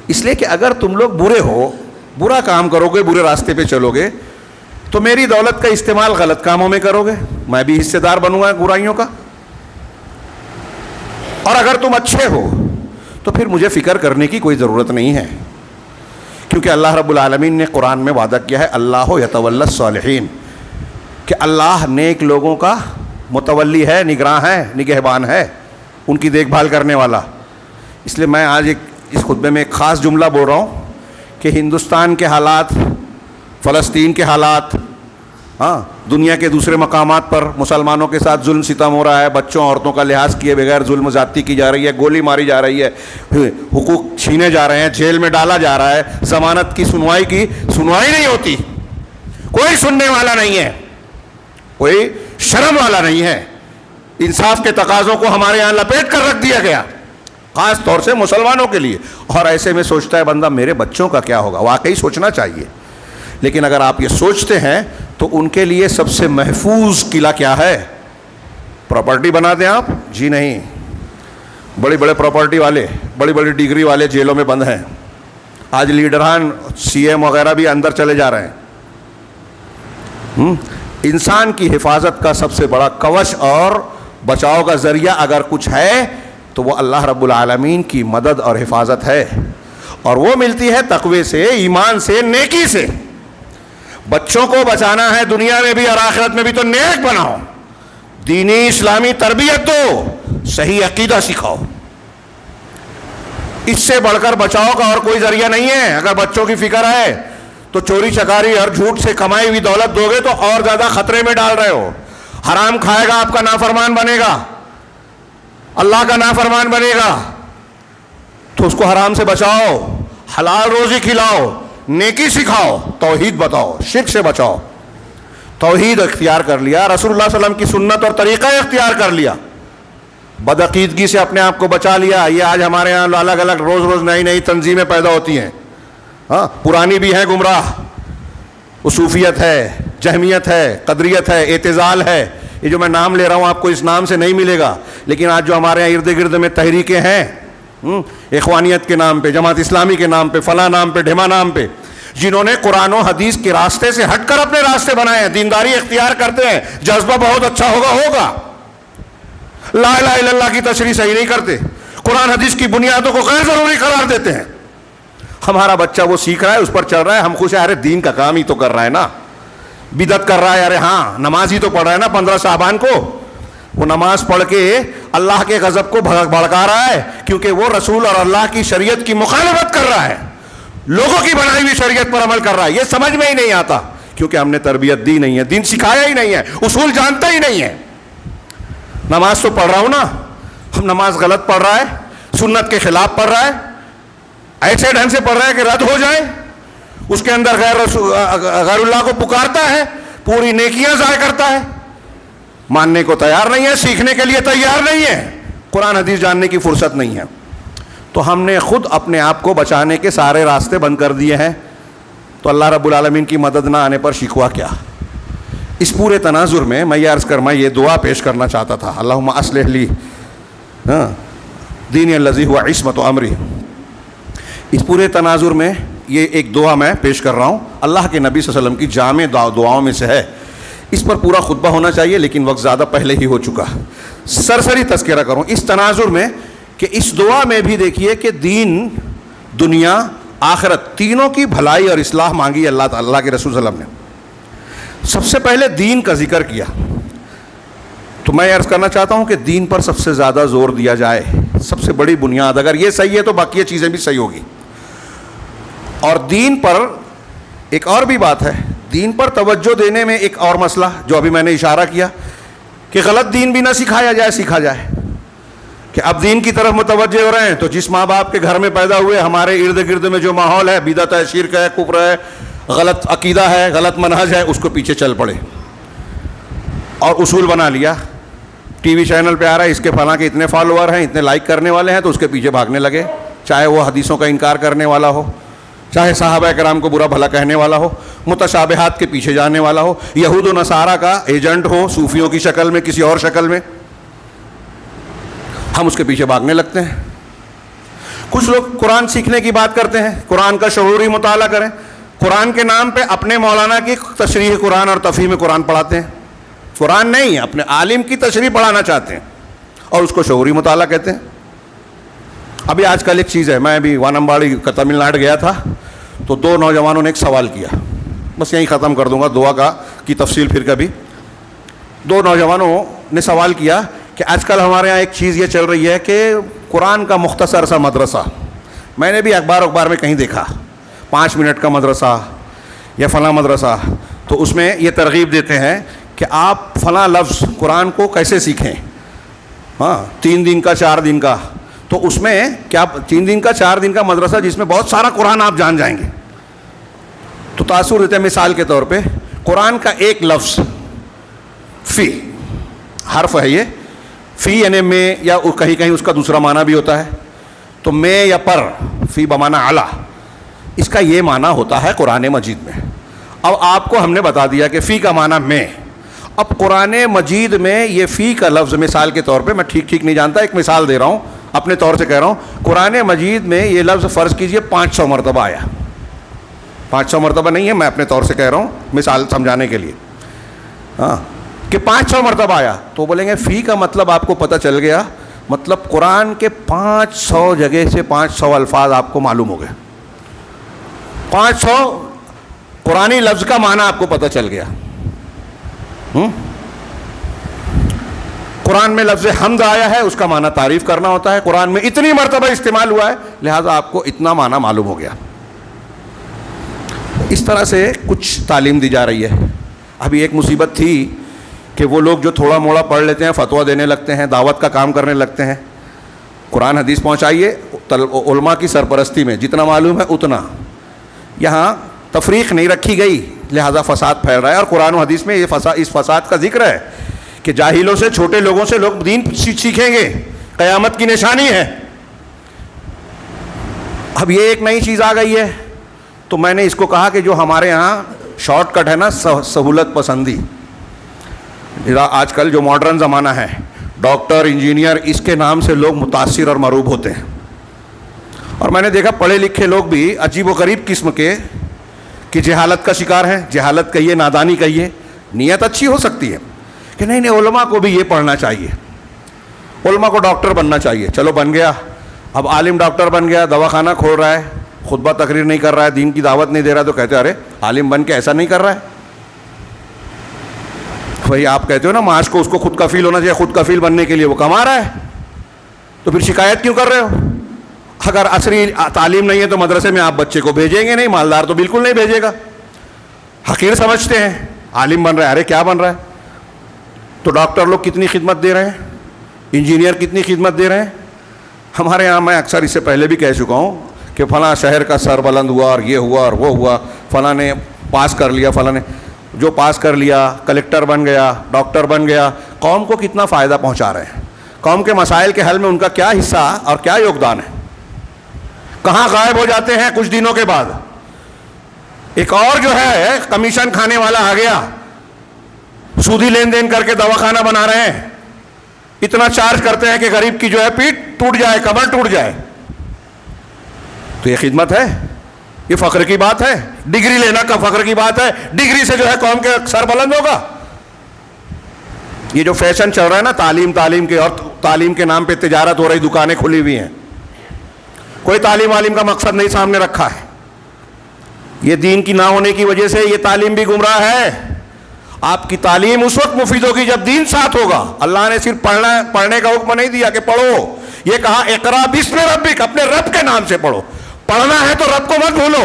اس لیے کہ اگر تم لوگ برے ہو, برا کام کرو گے, برے راستے پہ چلو گے, تو میری دولت کا استعمال غلط کاموں میں کرو گے, میں بھی حصے دار بنوں گا برائیوں کا. اور اگر تم اچھے ہو تو پھر مجھے فکر کرنے کی کوئی ضرورت نہیں ہے, کیونکہ اللہ رب العالمین نے قرآن میں وعدہ کیا ہے, اللہ یتولی الصالحین, کہ اللہ نیک لوگوں کا متولی ہے, نگراں ہے, نگہبان ہے, ان کی دیکھ بھال کرنے والا. اس لیے میں آج اس خطبے میں ایک خاص جملہ بول رہا ہوں کہ ہندوستان کے حالات, فلسطین کے حالات, دنیا کے دوسرے مقامات پر مسلمانوں کے ساتھ ظلم ستم ہو رہا ہے, بچوں عورتوں کا لحاظ کیے بغیر ظلم و زیادتی کی جا رہی ہے, گولی ماری جا رہی ہے, حقوق چھینے جا رہے ہیں, جیل میں ڈالا جا رہا ہے, ضمانت کی سنوائی نہیں ہوتی, کوئی سننے والا نہیں ہے, کوئی شرم والا نہیں ہے. انصاف کے تقاضوں کو ہمارے یہاں لپیٹ کر رکھ دیا گیا, خاص طور سے مسلمانوں کے لیے. اور ایسے میں سوچتا ہے بندہ میرے بچوں کا کیا ہوگا. واقعی سوچنا چاہیے, لیکن اگر آپ یہ سوچتے ہیں تو ان کے لیے سب سے محفوظ قلعہ کیا ہے؟ پراپرٹی بنا دیں آپ؟ جی نہیں. بڑے بڑے پراپرٹی والے, بڑی بڑی ڈگری والے جیلوں میں بند ہیں. آج لیڈران سی ایم وغیرہ بھی اندر چلے جا رہے ہیں. انسان کی حفاظت کا سب سے بڑا کوش اور بچاؤ کا ذریعہ اگر کچھ ہے تو وہ اللہ رب العالمین کی مدد اور حفاظت ہے, اور وہ ملتی ہے تقوی سے, ایمان سے, نیکی سے. بچوں کو بچانا ہے دنیا میں بھی اور آخرت میں بھی تو نیک بناؤ, دینی اسلامی تربیت دو, صحیح عقیدہ سکھاؤ. اس سے بڑھ کر بچاؤ کا اور کوئی ذریعہ نہیں ہے. اگر بچوں کی فکر ہے تو چوری چکاری اور جھوٹ سے کمائی ہوئی دولت دو گے تو اور زیادہ خطرے میں ڈال رہے ہو. حرام کھائے گا آپ کا نافرمان بنے گا, اللہ کا نافرمان بنے گا, تو اس کو حرام سے بچاؤ, حلال روزی کھلاؤ, نیکی سکھاؤ, توحید بتاؤ, شرک سے بچاؤ. توحید اختیار کر لیا, رسول اللہ صلی اللہ علیہ وسلم کی سنت اور طریقہ اختیار کر لیا, بدعقیدگی سے اپنے آپ کو بچا لیا. یہ آج ہمارے یہاں الگ الگ روز نئی نئی تنظیمیں پیدا ہوتی ہیں, پرانی بھی ہیں گمراہ, صوفیت ہے, جہمیت ہے, قدریت ہے, اعتزال ہے. یہ جو میں نام لے رہا ہوں آپ کو اس نام سے نہیں ملے گا, لیکن آج جو ہمارے یہاں ارد گرد میں تحریکیں ہیں, اخوانیت کے نام پہ, جماعت اسلامی کے نام پہ, فلاں نام پہ, ڈھما نام پہ, جنہوں نے قرآن و حدیث کے راستے سے ہٹ کر اپنے راستے بنائے ہیں, دینداری اختیار کرتے ہیں, جذبہ بہت اچھا ہوگا, لا الہ الا اللہ کی تشریح صحیح نہیں کرتے, قرآن حدیث کی بنیادوں کو غیر ضروری قرار دیتے ہیں. ہمارا بچہ وہ سیکھ رہا ہے, اس پر چل رہا ہے, ہم خوش ہیں, ارے دین کا کام ہی تو کر رہا ہے نا, بدعت کر رہا ہے, ارے ہاں نماز ہی تو پڑھ رہا ہے نا 15 شعبان کو, وہ نماز پڑھ کے اللہ کے غضب کو بھڑکا رہا ہے, کیونکہ وہ رسول اور اللہ کی شریعت کی مخالفت کر رہا ہے, لوگوں کی بنائی ہوئی شریعت پر عمل کر رہا ہے. یہ سمجھ میں ہی نہیں آتا, کیونکہ ہم نے تربیت دی نہیں ہے, دین سکھایا ہی نہیں ہے, اصول جانتا ہی نہیں ہے. نماز تو پڑھ رہا ہوں نا, ہم نماز غلط پڑھ رہا ہے, سنت کے خلاف پڑھ رہا ہے, ایسے ڈھنگ سے پڑھ رہا ہے کہ رد ہو جائے, اس کے اندر غیر اللہ کو پکارتا ہے, پوری نیکیاں ضائع کرتا ہے, ماننے کو تیار نہیں ہے, سیکھنے کے لیے تیار نہیں ہے, قرآن حدیث جاننے کی فرصت نہیں ہے. تو ہم نے خود اپنے آپ کو بچانے کے سارے راستے بند کر دیے ہیں, تو اللہ رب العالمین کی مدد نہ آنے پر شکوہ کیا. اس پورے تناظر میں میں یہ عرض کرما یہ دعا پیش کرنا چاہتا تھا, اللہم اصلح لی دینی الذی ہوا عصمت امری. اس پورے تناظر میں یہ ایک دعا میں پیش کر رہا ہوں, اللہ کے نبی صلی اللہ علیہ وسلم کی جامع دعاؤں میں سے ہے. اس پر پورا خطبہ ہونا چاہیے لیکن وقت زیادہ پہلے ہی ہو چکا. سرسری تذکرہ کروں اس تناظر میں کہ اس دعا میں بھی دیکھیے کہ دین, دنیا, آخرت تینوں کی بھلائی اور اصلاح مانگی اللہ تعالیٰ کے رسول صلی اللہ علیہ وسلم نے. سب سے پہلے دین کا ذکر کیا, تو میں عرض کرنا چاہتا ہوں کہ دین پر سب سے زیادہ زور دیا جائے, سب سے بڑی بنیاد. اگر یہ صحیح ہے تو باقی چیزیں بھی صحیح ہوگی. اور دین پر ایک اور بھی بات ہے, دین پر توجہ دینے میں ایک اور مسئلہ جو ابھی میں نے اشارہ کیا کہ غلط دین بھی نہ سکھایا جائے, سیکھا جائے کہ اب دین کی طرف متوجہ ہو رہے ہیں تو جس ماں باپ کے گھر میں پیدا ہوئے, ہمارے ارد گرد میں جو ماحول ہے, بدعت ہے, شرک ہے, کفر ہے, غلط عقیدہ ہے, غلط منہج ہے, اس کو پیچھے چل پڑے اور اصول بنا لیا. ٹی وی چینل پہ آ رہا ہے, اس کے فلاں کے اتنے فالوور ہیں, اتنے لائک کرنے والے ہیں, تو اس کے پیچھے بھاگنے لگے, چاہے وہ حدیثوں کا انکار کرنے والا ہو, چاہے صحابہ کرام کو برا بھلا کہنے والا ہو, متشابہات کے پیچھے جانے والا ہو, یہود و نصارہ کا ایجنٹ ہو, صوفیوں کی شکل میں, کسی اور شکل میں, ہم اس کے پیچھے بھاگنے لگتے ہیں. کچھ لوگ قرآن سیکھنے کی بات کرتے ہیں, قرآن کا شعوری مطالعہ کریں, قرآن کے نام پہ اپنے مولانا کی تشریح قرآن اور تفہیم قرآن پڑھاتے ہیں. قرآن نہیں, اپنے عالم کی تشریح پڑھانا چاہتے ہیں اور اس کو شعوری مطالعہ کہتے ہیں. ابھی آج کل ایک چیز ہے, میں ابھی وانمباڑی تمل ناڈو گیا تھا, تو دو نوجوانوں نے ایک سوال کیا, بس یہیں ختم کر دوں گا, دعا کی تفصیل پھر کبھی. دو نوجوانوں نے سوال کیا کہ آج کل ہمارے یہاں ایک چیز یہ چل رہی ہے کہ قرآن کا مختصر سا مدرسہ, میں نے بھی اخبار میں کہیں دیکھا, 5 منٹ کا مدرسہ یا فلاں مدرسہ, تو اس میں یہ ترغیب دیتے ہیں کہ آپ فلاں لفظ قرآن کو کیسے سیکھیں, 3 دن کا 4 دن کا, تو اس میں کیا 3 دن کا 4 دن کا مدرسہ جس میں بہت سارا قرآن آپ جان جائیں گے. تو تاثر دیتے ہیں, مثال کے طور پہ قرآن کا ایک لفظ فی حرف ہے, یہ فی یعنی میں, یا کہیں کہیں اس کا دوسرا معنی بھی ہوتا ہے, تو میں یا پر, فی بمعنی علی, اس کا یہ معنی ہوتا ہے قرآن مجید میں. اب آپ کو ہم نے بتا دیا کہ فی کا معنی میں. اب قرآن مجید میں یہ فی کا لفظ, مثال کے طور پہ, میں ٹھیک نہیں جانتا, ایک مثال دے رہا ہوں, اپنے طور سے کہہ رہا ہوں, قرآن مجید میں یہ لفظ فرض کیجئے 500 مرتبہ آیا. 500 مرتبہ نہیں ہے, میں اپنے طور سے کہہ رہا ہوں مثال سمجھانے کے لیے, کہ 500 مرتبہ آیا. تو بولیں گے فی کا مطلب آپ کو پتہ چل گیا, مطلب قرآن کے 500 جگہ سے 500 الفاظ آپ کو معلوم ہو گئے, 500 قرآنی لفظ کا معنی آپ کو پتہ چل گیا. قرآن میں لفظ حمد آیا ہے, اس کا معنی تعریف کرنا ہوتا ہے, قرآن میں اتنی مرتبہ استعمال ہوا ہے, لہٰذا آپ کو اتنا معنی معلوم ہو گیا. اس طرح سے کچھ تعلیم دی جا رہی ہے. ابھی ایک مصیبت تھی کہ وہ لوگ جو تھوڑا موڑا پڑھ لیتے ہیں, فتویٰ دینے لگتے ہیں, دعوت کا کام کرنے لگتے ہیں, قرآن حدیث پہنچائیے علماء کی سرپرستی میں, جتنا معلوم ہے اتنا. یہاں تفریق نہیں رکھی گئی, لہذا فساد پھیل رہا ہے. اور قرآن و حدیث میں اس فساد کا ذکر ہے کہ جاہلوں سے, چھوٹے لوگوں سے لوگ دین سیکھیں گے, قیامت کی نشانی ہے. اب یہ ایک نئی چیز آ گئی ہے, تو میں نے اس کو کہا کہ جو ہمارے ہاں شارٹ کٹ ہے نا, سہولت پسندی, آج کل جو ماڈرن زمانہ ہے, ڈاکٹر, انجینئر, اس کے نام سے لوگ متاثر اور مروب ہوتے ہیں. اور میں نے دیکھا پڑھے لکھے لوگ بھی عجیب و غریب قسم کے کہ جہالت کا شکار ہیں. جہالت کہیے, نادانی کہیے, نیت اچھی ہو سکتی ہے کہ نہیں علماء کو بھی یہ پڑھنا چاہیے, علماء کو ڈاکٹر بننا چاہیے. چلو بن گیا, اب عالم ڈاکٹر بن گیا, دواخانہ کھول رہا ہے, خطبہ تقریر نہیں کر رہا ہے, دین کی دعوت نہیں دے رہا, تو کہتے ہیں ارے عالم بن کے ایسا نہیں کر رہا ہے. بھائی آپ کہتے ہو نا معاش کو اس کو خود کفیل ہونا چاہیے, خود کفیل بننے کے لیے وہ کما رہا ہے, تو پھر شکایت کیوں کر رہے ہو؟ اگر عصری تعلیم نہیں ہے تو مدرسے میں آپ بچے کو بھیجیں گے نہیں, مالدار تو بالکل نہیں بھیجے گا. حقیر سمجھتے ہیں, عالم بن رہا ہے, ارے کیا بن رہا ہے. تو ڈاکٹر لوگ کتنی خدمت دے رہے ہیں, انجینئر کتنی خدمت دے رہے ہیں. ہمارے یہاں میں اکثر اس سے پہلے بھی کہہ چکا ہوں کہ فلاں شہر کا سر بلند ہوا اور یہ ہوا اور وہ ہوا, فلاں نے پاس کر لیا, فلاں نے جو پاس کر لیا کلکٹر بن گیا, ڈاکٹر بن گیا. قوم کو کتنا فائدہ پہنچا رہے ہیں, قوم کے مسائل کے حل میں ان کا کیا حصہ اور کیا یوگدان ہے. کہاں غائب ہو جاتے ہیں کچھ دنوں کے بعد. ایک اور جو ہے کمیشن کھانے والا آ گیا, سودی لین دین کر کے دواخانہ بنا رہے ہیں, اتنا چارج کرتے ہیں کہ غریب کی جو ہے پیٹ ٹوٹ جائے, کمر ٹوٹ جائے. تو یہ خدمت ہے؟ یہ فخر کی بات ہے؟ ڈگری لینا کا فخر کی بات ہے؟ ڈگری سے جو ہے قوم کے سر بلند ہوگا؟ یہ جو فیشن چل رہا ہے نا تعلیم کے, اور تعلیم کے نام پہ تجارت ہو رہی, دکانیں کھلی ہوئی ہیں, کوئی تعلیم والیم کا مقصد نہیں سامنے رکھا ہے. یہ دین کی نہ ہونے کی وجہ سے یہ تعلیم بھی گمراہ ہے. آپ کی تعلیم اس وقت مفید ہوگی جب دین ساتھ ہوگا. اللہ نے صرف پڑھنے کا حکم نہیں دیا کہ پڑھو, یہ کہا اقرا بسم ربک, اپنے رب کے نام سے پڑھو. پڑھنا ہے تو رب کو مت بھولو.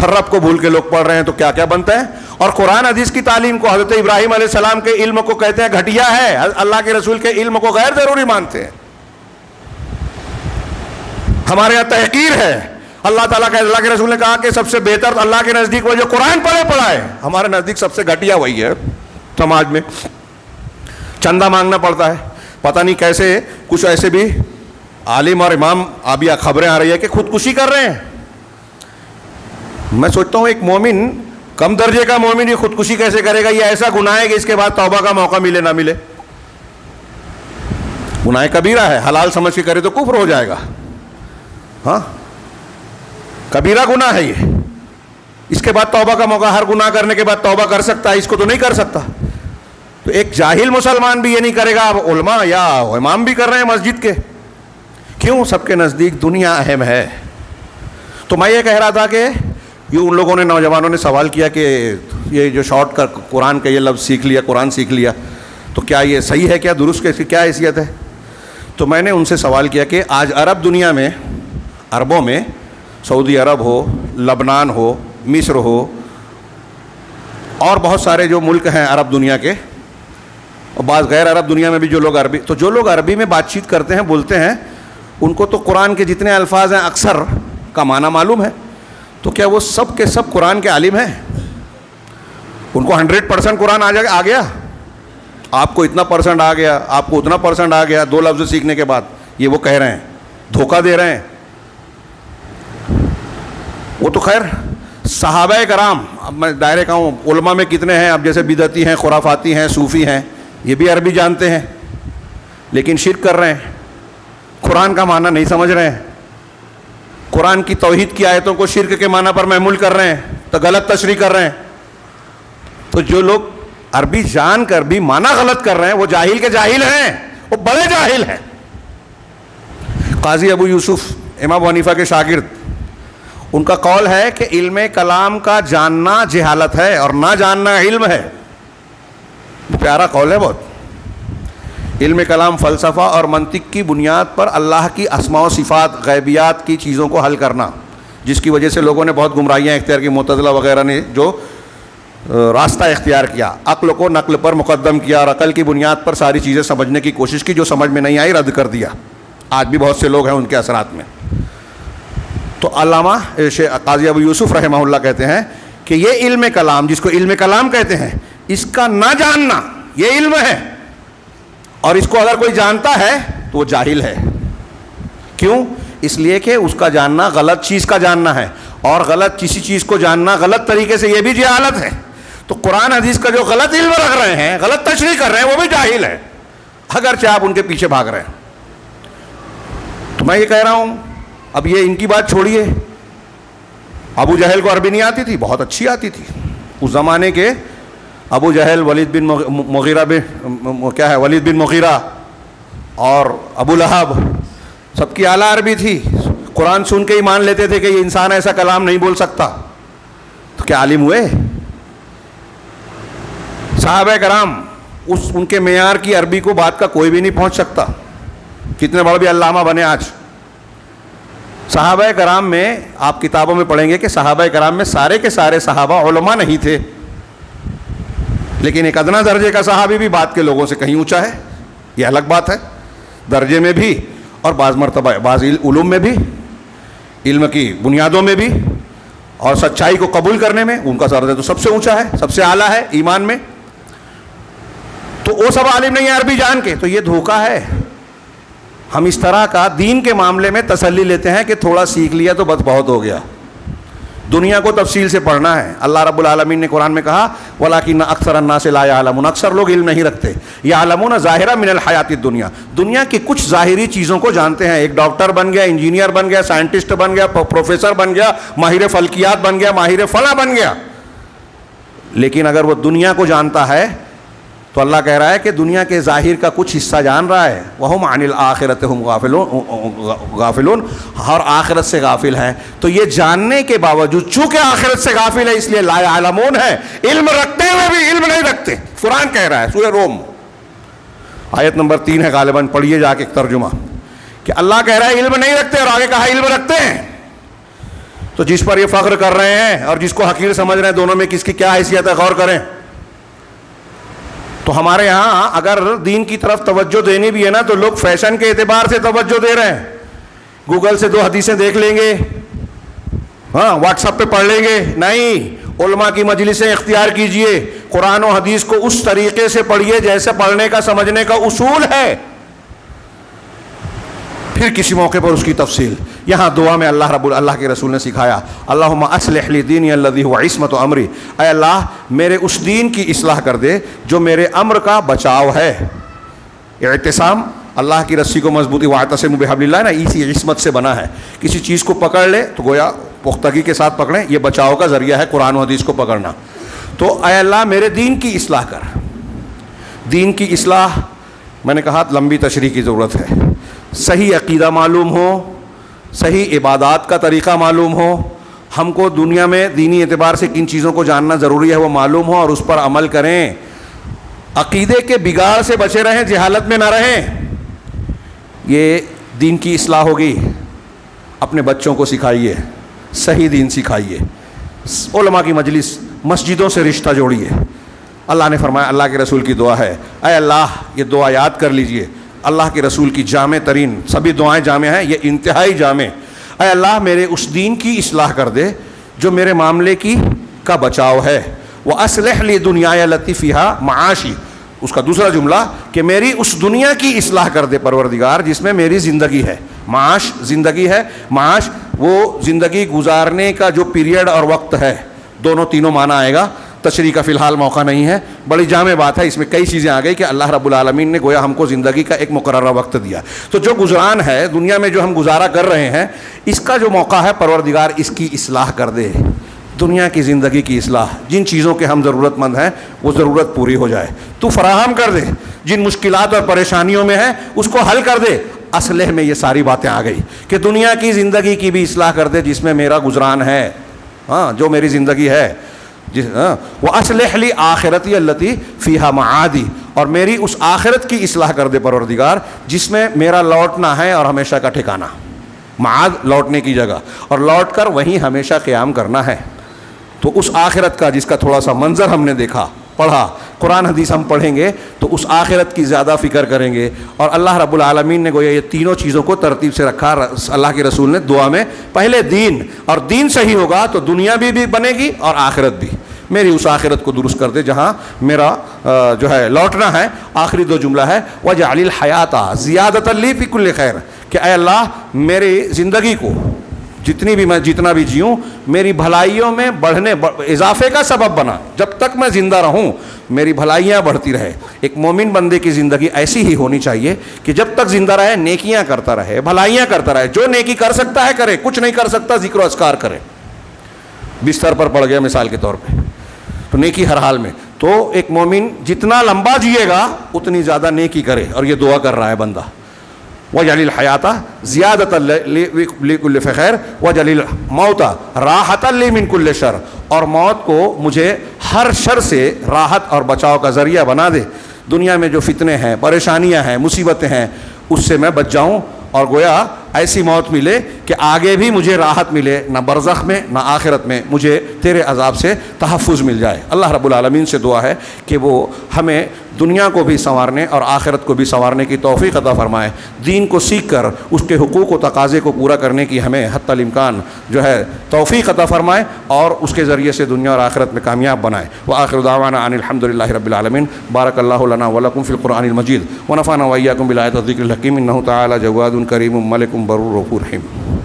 ہر رب کو بھول کے لوگ پڑھ رہے ہیں تو کیا کیا بنتا ہے. اور قرآن حدیث کی تعلیم کو حضرت ابراہیم علیہ السلام کے علم کو کہتے ہیں گھٹیا ہے, اللہ کے رسول کے علم کو غیر ضروری مانتے ہیں. ہمارے یہاں تحقیر ہے. اللہ تعالیٰ کا, اللہ کے رسول نے کہا کہ سب سے بہتر اللہ کے نزدیک وہ جو قرآن پڑھائے. ہمارے نزدیک سب سے گھٹیا وہی ہے. سماج میں چندہ مانگنا پڑتا ہے, پتہ نہیں کیسے. کچھ ایسے بھی عالم اور امام ابھی خبریں آ رہی ہے کہ خودکشی کر رہے ہیں. میں سوچتا ہوں ایک مومن, کم درجے کا مومن, یہ خودکشی کیسے کرے گا؟ یہ ایسا گناہ ہے کہ اس کے بعد توبہ کا موقع ملے نہ ملے. گناہ کبیرہ ہے, حلال سمجھ کے کرے تو کفر ہو جائے گا. ہاں کبیرہ گناہ ہے یہ. اس کے بعد توبہ کا موقع, ہر گناہ کرنے کے بعد توبہ کر سکتا ہے, اس کو تو نہیں کر سکتا. تو ایک جاہل مسلمان بھی یہ نہیں کرے گا. اب علماء یا امام بھی کر رہے ہیں مسجد کے. کیوں؟ سب کے نزدیک دنیا اہم ہے. تو میں یہ کہہ رہا تھا کہ یہ ان لوگوں نے, نوجوانوں نے سوال کیا کہ یہ جو شارٹ کا قرآن کا یہ لفظ سیکھ لیا, قرآن سیکھ لیا, تو کیا یہ صحیح ہے, کیا درست, کی کیا حیثیت ہے؟ تو میں نے ان سے سوال کیا کہ آج عرب دنیا میں, عربوں میں, سعودی عرب ہو, لبنان ہو, مصر ہو, اور بہت سارے جو ملک ہیں عرب دنیا کے, اور بعض غیر عرب دنیا میں بھی جو لوگ عربی, تو جو لوگ عربی میں بات چیت کرتے ہیں, بولتے ہیں, ان کو تو قرآن کے جتنے الفاظ ہیں اکثر کا معنی معلوم ہے. تو کیا وہ سب کے سب قرآن کے عالم ہیں؟ ان کو 100% قرآن آ گیا؟ آپ کو اتنا پرسنٹ آ گیا, آپ کو اتنا پرسنٹ آ گیا 2 لفظ سیکھنے کے بعد. یہ وہ کہہ رہے ہیں, دھوکہ دے رہے ہیں. وہ تو خیر صحابہ کرام, اب میں دائرے کا ہوں, علماء میں کتنے ہیں اب, جیسے بدعتی ہیں, خرافاتی ہیں, صوفی ہیں, یہ بھی عربی جانتے ہیں لیکن شرک کر رہے ہیں, قرآن کا معنی نہیں سمجھ رہے ہیں, قرآن کی توحید کی آیتوں کو شرک کے معنی پر محمول کر رہے ہیں, تو غلط تشریح کر رہے ہیں. تو جو لوگ عربی جان کر بھی معنی غلط کر رہے ہیں وہ جاہل کے جاہل ہیں, وہ بڑے جاہل ہیں. قاضی ابو یوسف امام ابو حنیفہ کے شاگرد, ان کا قول ہے کہ علم کلام کا جاننا جہالت ہے اور نہ جاننا علم ہے. پیارا قول ہے بہت. علم کلام فلسفہ اور منطق کی بنیاد پر اللہ کی اسماء و صفات, غیبیات کی چیزوں کو حل کرنا, جس کی وجہ سے لوگوں نے بہت گمراہیاں اختیار کی. معتزلہ وغیرہ نے جو راستہ اختیار کیا, عقل کو نقل پر مقدم کیا اور عقل کی بنیاد پر ساری چیزیں سمجھنے کی کوشش کی, جو سمجھ میں نہیں آئی رد کر دیا. آج بھی بہت سے لوگ ہیں ان کے اثرات میں. تو علامہ قاضی ابو یوسف رحمہ اللہ کہتے ہیں کہ یہ علم کلام, جس کو علم کلام کہتے ہیں, اس کا نہ جاننا یہ علم ہے, اور اس کو اگر کوئی جانتا ہے تو وہ جاہل ہے. کیوں؟ اس لیے کہ اس کا جاننا غلط چیز کا جاننا ہے, اور غلط کسی چیز کو جاننا غلط طریقے سے یہ بھی جہالت ہے. تو قرآن حدیث کا جو غلط علم رکھ رہے ہیں, غلط تشریح کر رہے ہیں, وہ بھی جاہل ہے, اگرچہ آپ ان کے پیچھے بھاگ رہے ہیں. تو میں یہ کہہ رہا ہوں, اب یہ ان کی بات چھوڑیے. ابو جہل کو عربی نہیں آتی تھی؟ بہت اچھی آتی تھی. اس زمانے کے ابو جہل, ولید بن مغیرہ ولید بن مغیرہ اور ابو لہب, سب کی اعلیٰ عربی تھی. قرآن سن کے ہی مان لیتے تھے کہ یہ انسان ایسا کلام نہیں بول سکتا. تو کیا عالم ہوئے؟ صحابہ کرام, ان کے معیار کی عربی کو بات کا کوئی بھی نہیں پہنچ سکتا, کتنے بڑے بھی علامہ بنے آج. صحابہ کرام میں آپ کتابوں میں پڑھیں گے کہ صحابہ کرام میں سارے کے سارے صحابہ علماء نہیں تھے, لیکن ایک ادنا درجے کا صحابی بھی بات کے لوگوں سے کہیں اونچا ہے. یہ الگ بات ہے، درجے میں بھی اور بعض مرتبہ بعض علوم میں بھی، علم کی بنیادوں میں بھی، اور سچائی کو قبول کرنے میں ان کا درجہ تو سب سے اونچا ہے، سب سے اعلیٰ ہے ایمان میں. تو وہ سب عالم نہیں ہے عربی جان کے، تو یہ دھوکہ ہے. ہم اس طرح کا دین کے معاملے میں تسلی لیتے ہیں کہ تھوڑا سیکھ لیا تو بس بہت ہو گیا. دنیا کو تفصیل سے پڑھنا ہے. اللہ رب العالمین نے قرآن میں کہا وَلَٰكِنَّ أَكْثَرَ النَّاسِ لَا يَعْلَمُونَ، اکثر لوگ علم نہیں رکھتے. يَعْلَمُونَ ظَاهِرًا مِنَ الْحَيَاةِ الدُّنْيَا، دنیا کی کچھ ظاہری چیزوں کو جانتے ہیں. ایک ڈاکٹر بن گیا، انجینئر بن گیا، سائنٹسٹ بن گیا، پروفیسر بن گیا، ماہر فلکیات بن گیا، ماہر فلاں بن گیا. لیکن اگر وہ دنیا کو جانتا ہے تو اللہ کہہ رہا ہے کہ دنیا کے ظاہر کا کچھ حصہ جان رہا ہے. وَهُمْ عَنِ الْآخِرَةِ هُمْ غافلون، اور آخرت سے غافل ہیں. تو یہ جاننے کے باوجود چونکہ آخرت سے غافل ہے اس لیے لا يعلمون ہے، علم رکھتے ہوئے بھی علم نہیں رکھتے. قرآن کہہ رہا ہے سورہ روم آیت نمبر 3 ہے غالباً، پڑھیے جا کے ترجمہ، کہ اللہ کہہ رہا ہے علم نہیں رکھتے، اور آگے کہا علم رکھتے ہیں. تو جس پر یہ فخر کر رہے ہیں اور جس کو حقیر سمجھ رہے ہیں، دونوں میں کس کی کیا حیثیت ہے غور کریں. تو ہمارے ہاں اگر دین کی طرف توجہ دینی بھی ہے نا تو لوگ فیشن کے اعتبار سے توجہ دے رہے ہیں. گوگل سے 2 حدیثیں دیکھ لیں گے، ہاں واٹس ایپ پہ پڑھ لیں گے. نہیں، علماء کی مجلسیں اختیار کیجئے، قرآن و حدیث کو اس طریقے سے پڑھیے جیسے پڑھنے کا سمجھنے کا اصول ہے، پھر کسی موقع پر اس کی تفصیل. یہاں دعا میں اللہ کے رسول نے سکھایا اللہم اصلح لی دینی الذی هو عصمت امری، اے اللہ میرے اس دین کی اصلاح کر دے جو میرے امر کا بچاؤ ہے. اعتصام، اللہ کی رسی کو مضبوطی، واعتصموا بحبل اللہ، نا اسی عصمت سے بنا ہے. کسی چیز کو پکڑ لے تو گویا پختگی کے ساتھ پکڑیں، یہ بچاؤ کا ذریعہ ہے قرآن و حدیث کو پکڑنا. تو اے اللہ میرے دین کی اصلاح کر. دین کی اصلاح میں نے کہا لمبی تشریح کی ضرورت ہے. صحیح عقیدہ معلوم ہو، صحیح عبادات کا طریقہ معلوم ہو، ہم کو دنیا میں دینی اعتبار سے کن چیزوں کو جاننا ضروری ہے وہ معلوم ہو اور اس پر عمل کریں. عقیدے کے بگاڑ سے بچے رہیں، جہالت میں نہ رہیں. یہ دین کی اصلاح ہوگی. اپنے بچوں کو سکھائیے، صحیح دین سکھائیے. علماء کی مجلس، مسجدوں سے رشتہ جوڑیے. اللہ نے فرمایا، اللہ کے رسول کی دعا ہے، اے اللہ یہ دعا یاد کر لیجئے، اللہ کے رسول کی جامع ترین، سبھی دعائیں جامع ہیں، یہ انتہائی جامع. اے اللہ میرے اس دین کی اصلاح کر دے جو میرے معاملے کا بچاؤ ہے. وَأَصْلِحْ لِي دُنْيَايَ الَّتِي فِيهَا مَعَاشِي، اس کا دوسرا جملہ کہ میری اس دنیا کی اصلاح کر دے پروردگار جس میں میری زندگی ہے. معاش زندگی ہے، معاش وہ زندگی گزارنے کا جو پیریڈ اور وقت ہے، دونوں تینوں معنی آئے گا. تشریح کا فی الحال موقع نہیں ہے، بڑی جامع بات ہے. اس میں کئی چیزیں آ گئی کہ اللہ رب العالمین نے گویا ہم کو زندگی کا ایک مقررہ وقت دیا. تو جو گزران ہے دنیا میں، جو ہم گزارا کر رہے ہیں، اس کا جو موقع ہے پروردگار اس کی اصلاح کر دے. دنیا کی زندگی کی اصلاح، جن چیزوں کے ہم ضرورت مند ہیں وہ ضرورت پوری ہو جائے، تو فراہم کر دے. جن مشکلات اور پریشانیوں میں ہے اس کو حل کر دے. اصلح میں یہ ساری باتیں آ گئی کہ دنیا کی زندگی کی بھی اصلاح کر دے جس میں میرا گزران ہے، ہاں جو میری زندگی ہے. وَأَصْلِحْ لِي آخِرَتِي الَّتِي فِيهَا مَعَادِي، اور میری اس آخرت کی اصلاح کر دے پروردگار جس میں میرا لوٹنا ہے اور ہمیشہ کا ٹھکانہ. معاد لوٹنے کی جگہ، اور لوٹ کر وہیں ہمیشہ قیام کرنا ہے. تو اس آخرت کا جس کا تھوڑا سا منظر ہم نے دیکھا، پڑھا، قرآن حدیث ہم پڑھیں گے تو اس آخرت کی زیادہ فکر کریں گے. اور اللہ رب العالمین نے گویا یہ تینوں چیزوں کو ترتیب سے رکھا. اللہ کے رسول نے دعا میں پہلے دین، اور دین صحیح ہوگا تو دنیا بھی بنے گی اور آخرت بھی. میری اس آخرت کو درست کر دے جہاں میرا جو ہے لوٹنا ہے. آخری 2 جملہ ہے وَجَعْلِ الْحَيَاةَ زِيَادَةً لِّي فِي كُلِّ خَيْرٍ، کہ اے اللہ میری زندگی کو جتنا بھی جیوں میری بھلائیوں میں بڑھنے اضافے کا سبب بنا. جب تک میں زندہ رہوں میری بھلائیاں بڑھتی رہے. ایک مومن بندے کی زندگی ایسی ہی ہونی چاہیے کہ جب تک زندہ رہے نیکیاں کرتا رہے، بھلائیاں کرتا رہے. جو نیکی کر سکتا ہے کرے، کچھ نہیں کر سکتا ذکر و اذکار کرے. بستر پر پڑ گیا مثال کے طور پہ تو نیکی ہر حال میں. تو ایک مومن جتنا لمبا جیے گا اتنی زیادہ نیکی کرے، اور یہ دعا کر رہا ہے بندہ. وَجَعْلِ الْحَيَاةَ زِيَادَةً لِّكُلِّ خَيْرٍ وَجَعْلِ الْمَوْتَ رَاحَةً لِّي مِن كُلِّ شَرٍ، اور موت کو مجھے ہر شر سے راحت اور بچاؤ کا ذریعہ بنا دے. دنیا میں جو فتنے ہیں، پریشانیاں ہیں، مصیبتیں ہیں، اس سے میں بچ جاؤں اور گویا ایسی موت ملے کہ آگے بھی مجھے راحت ملے، نہ برزخ میں نہ آخرت میں مجھے تیرے عذاب سے تحفظ مل جائے. اللہ رب العالمین سے دعا ہے کہ وہ ہمیں دنیا کو بھی سنوارنے اور آخرت کو بھی سنوارنے کی توفیق عطا فرمائے. دین کو سیکھ کر اس کے حقوق و تقاضے کو پورا کرنے کی ہمیں حتی الامکان جو ہے توفیق عطا فرمائے اور اس کے ذریعے سے دنیا اور آخرت میں کامیاب بنائے. وآخر دعوانا ان الحمد للہ رب العالمین. بارک اللہ لنا ولکم فی القرآن المجید ونفعنا وإیاکم بالآیات والذکر الحکیم. انہ تعالی جواد کریم ملک بر غفور رحیم.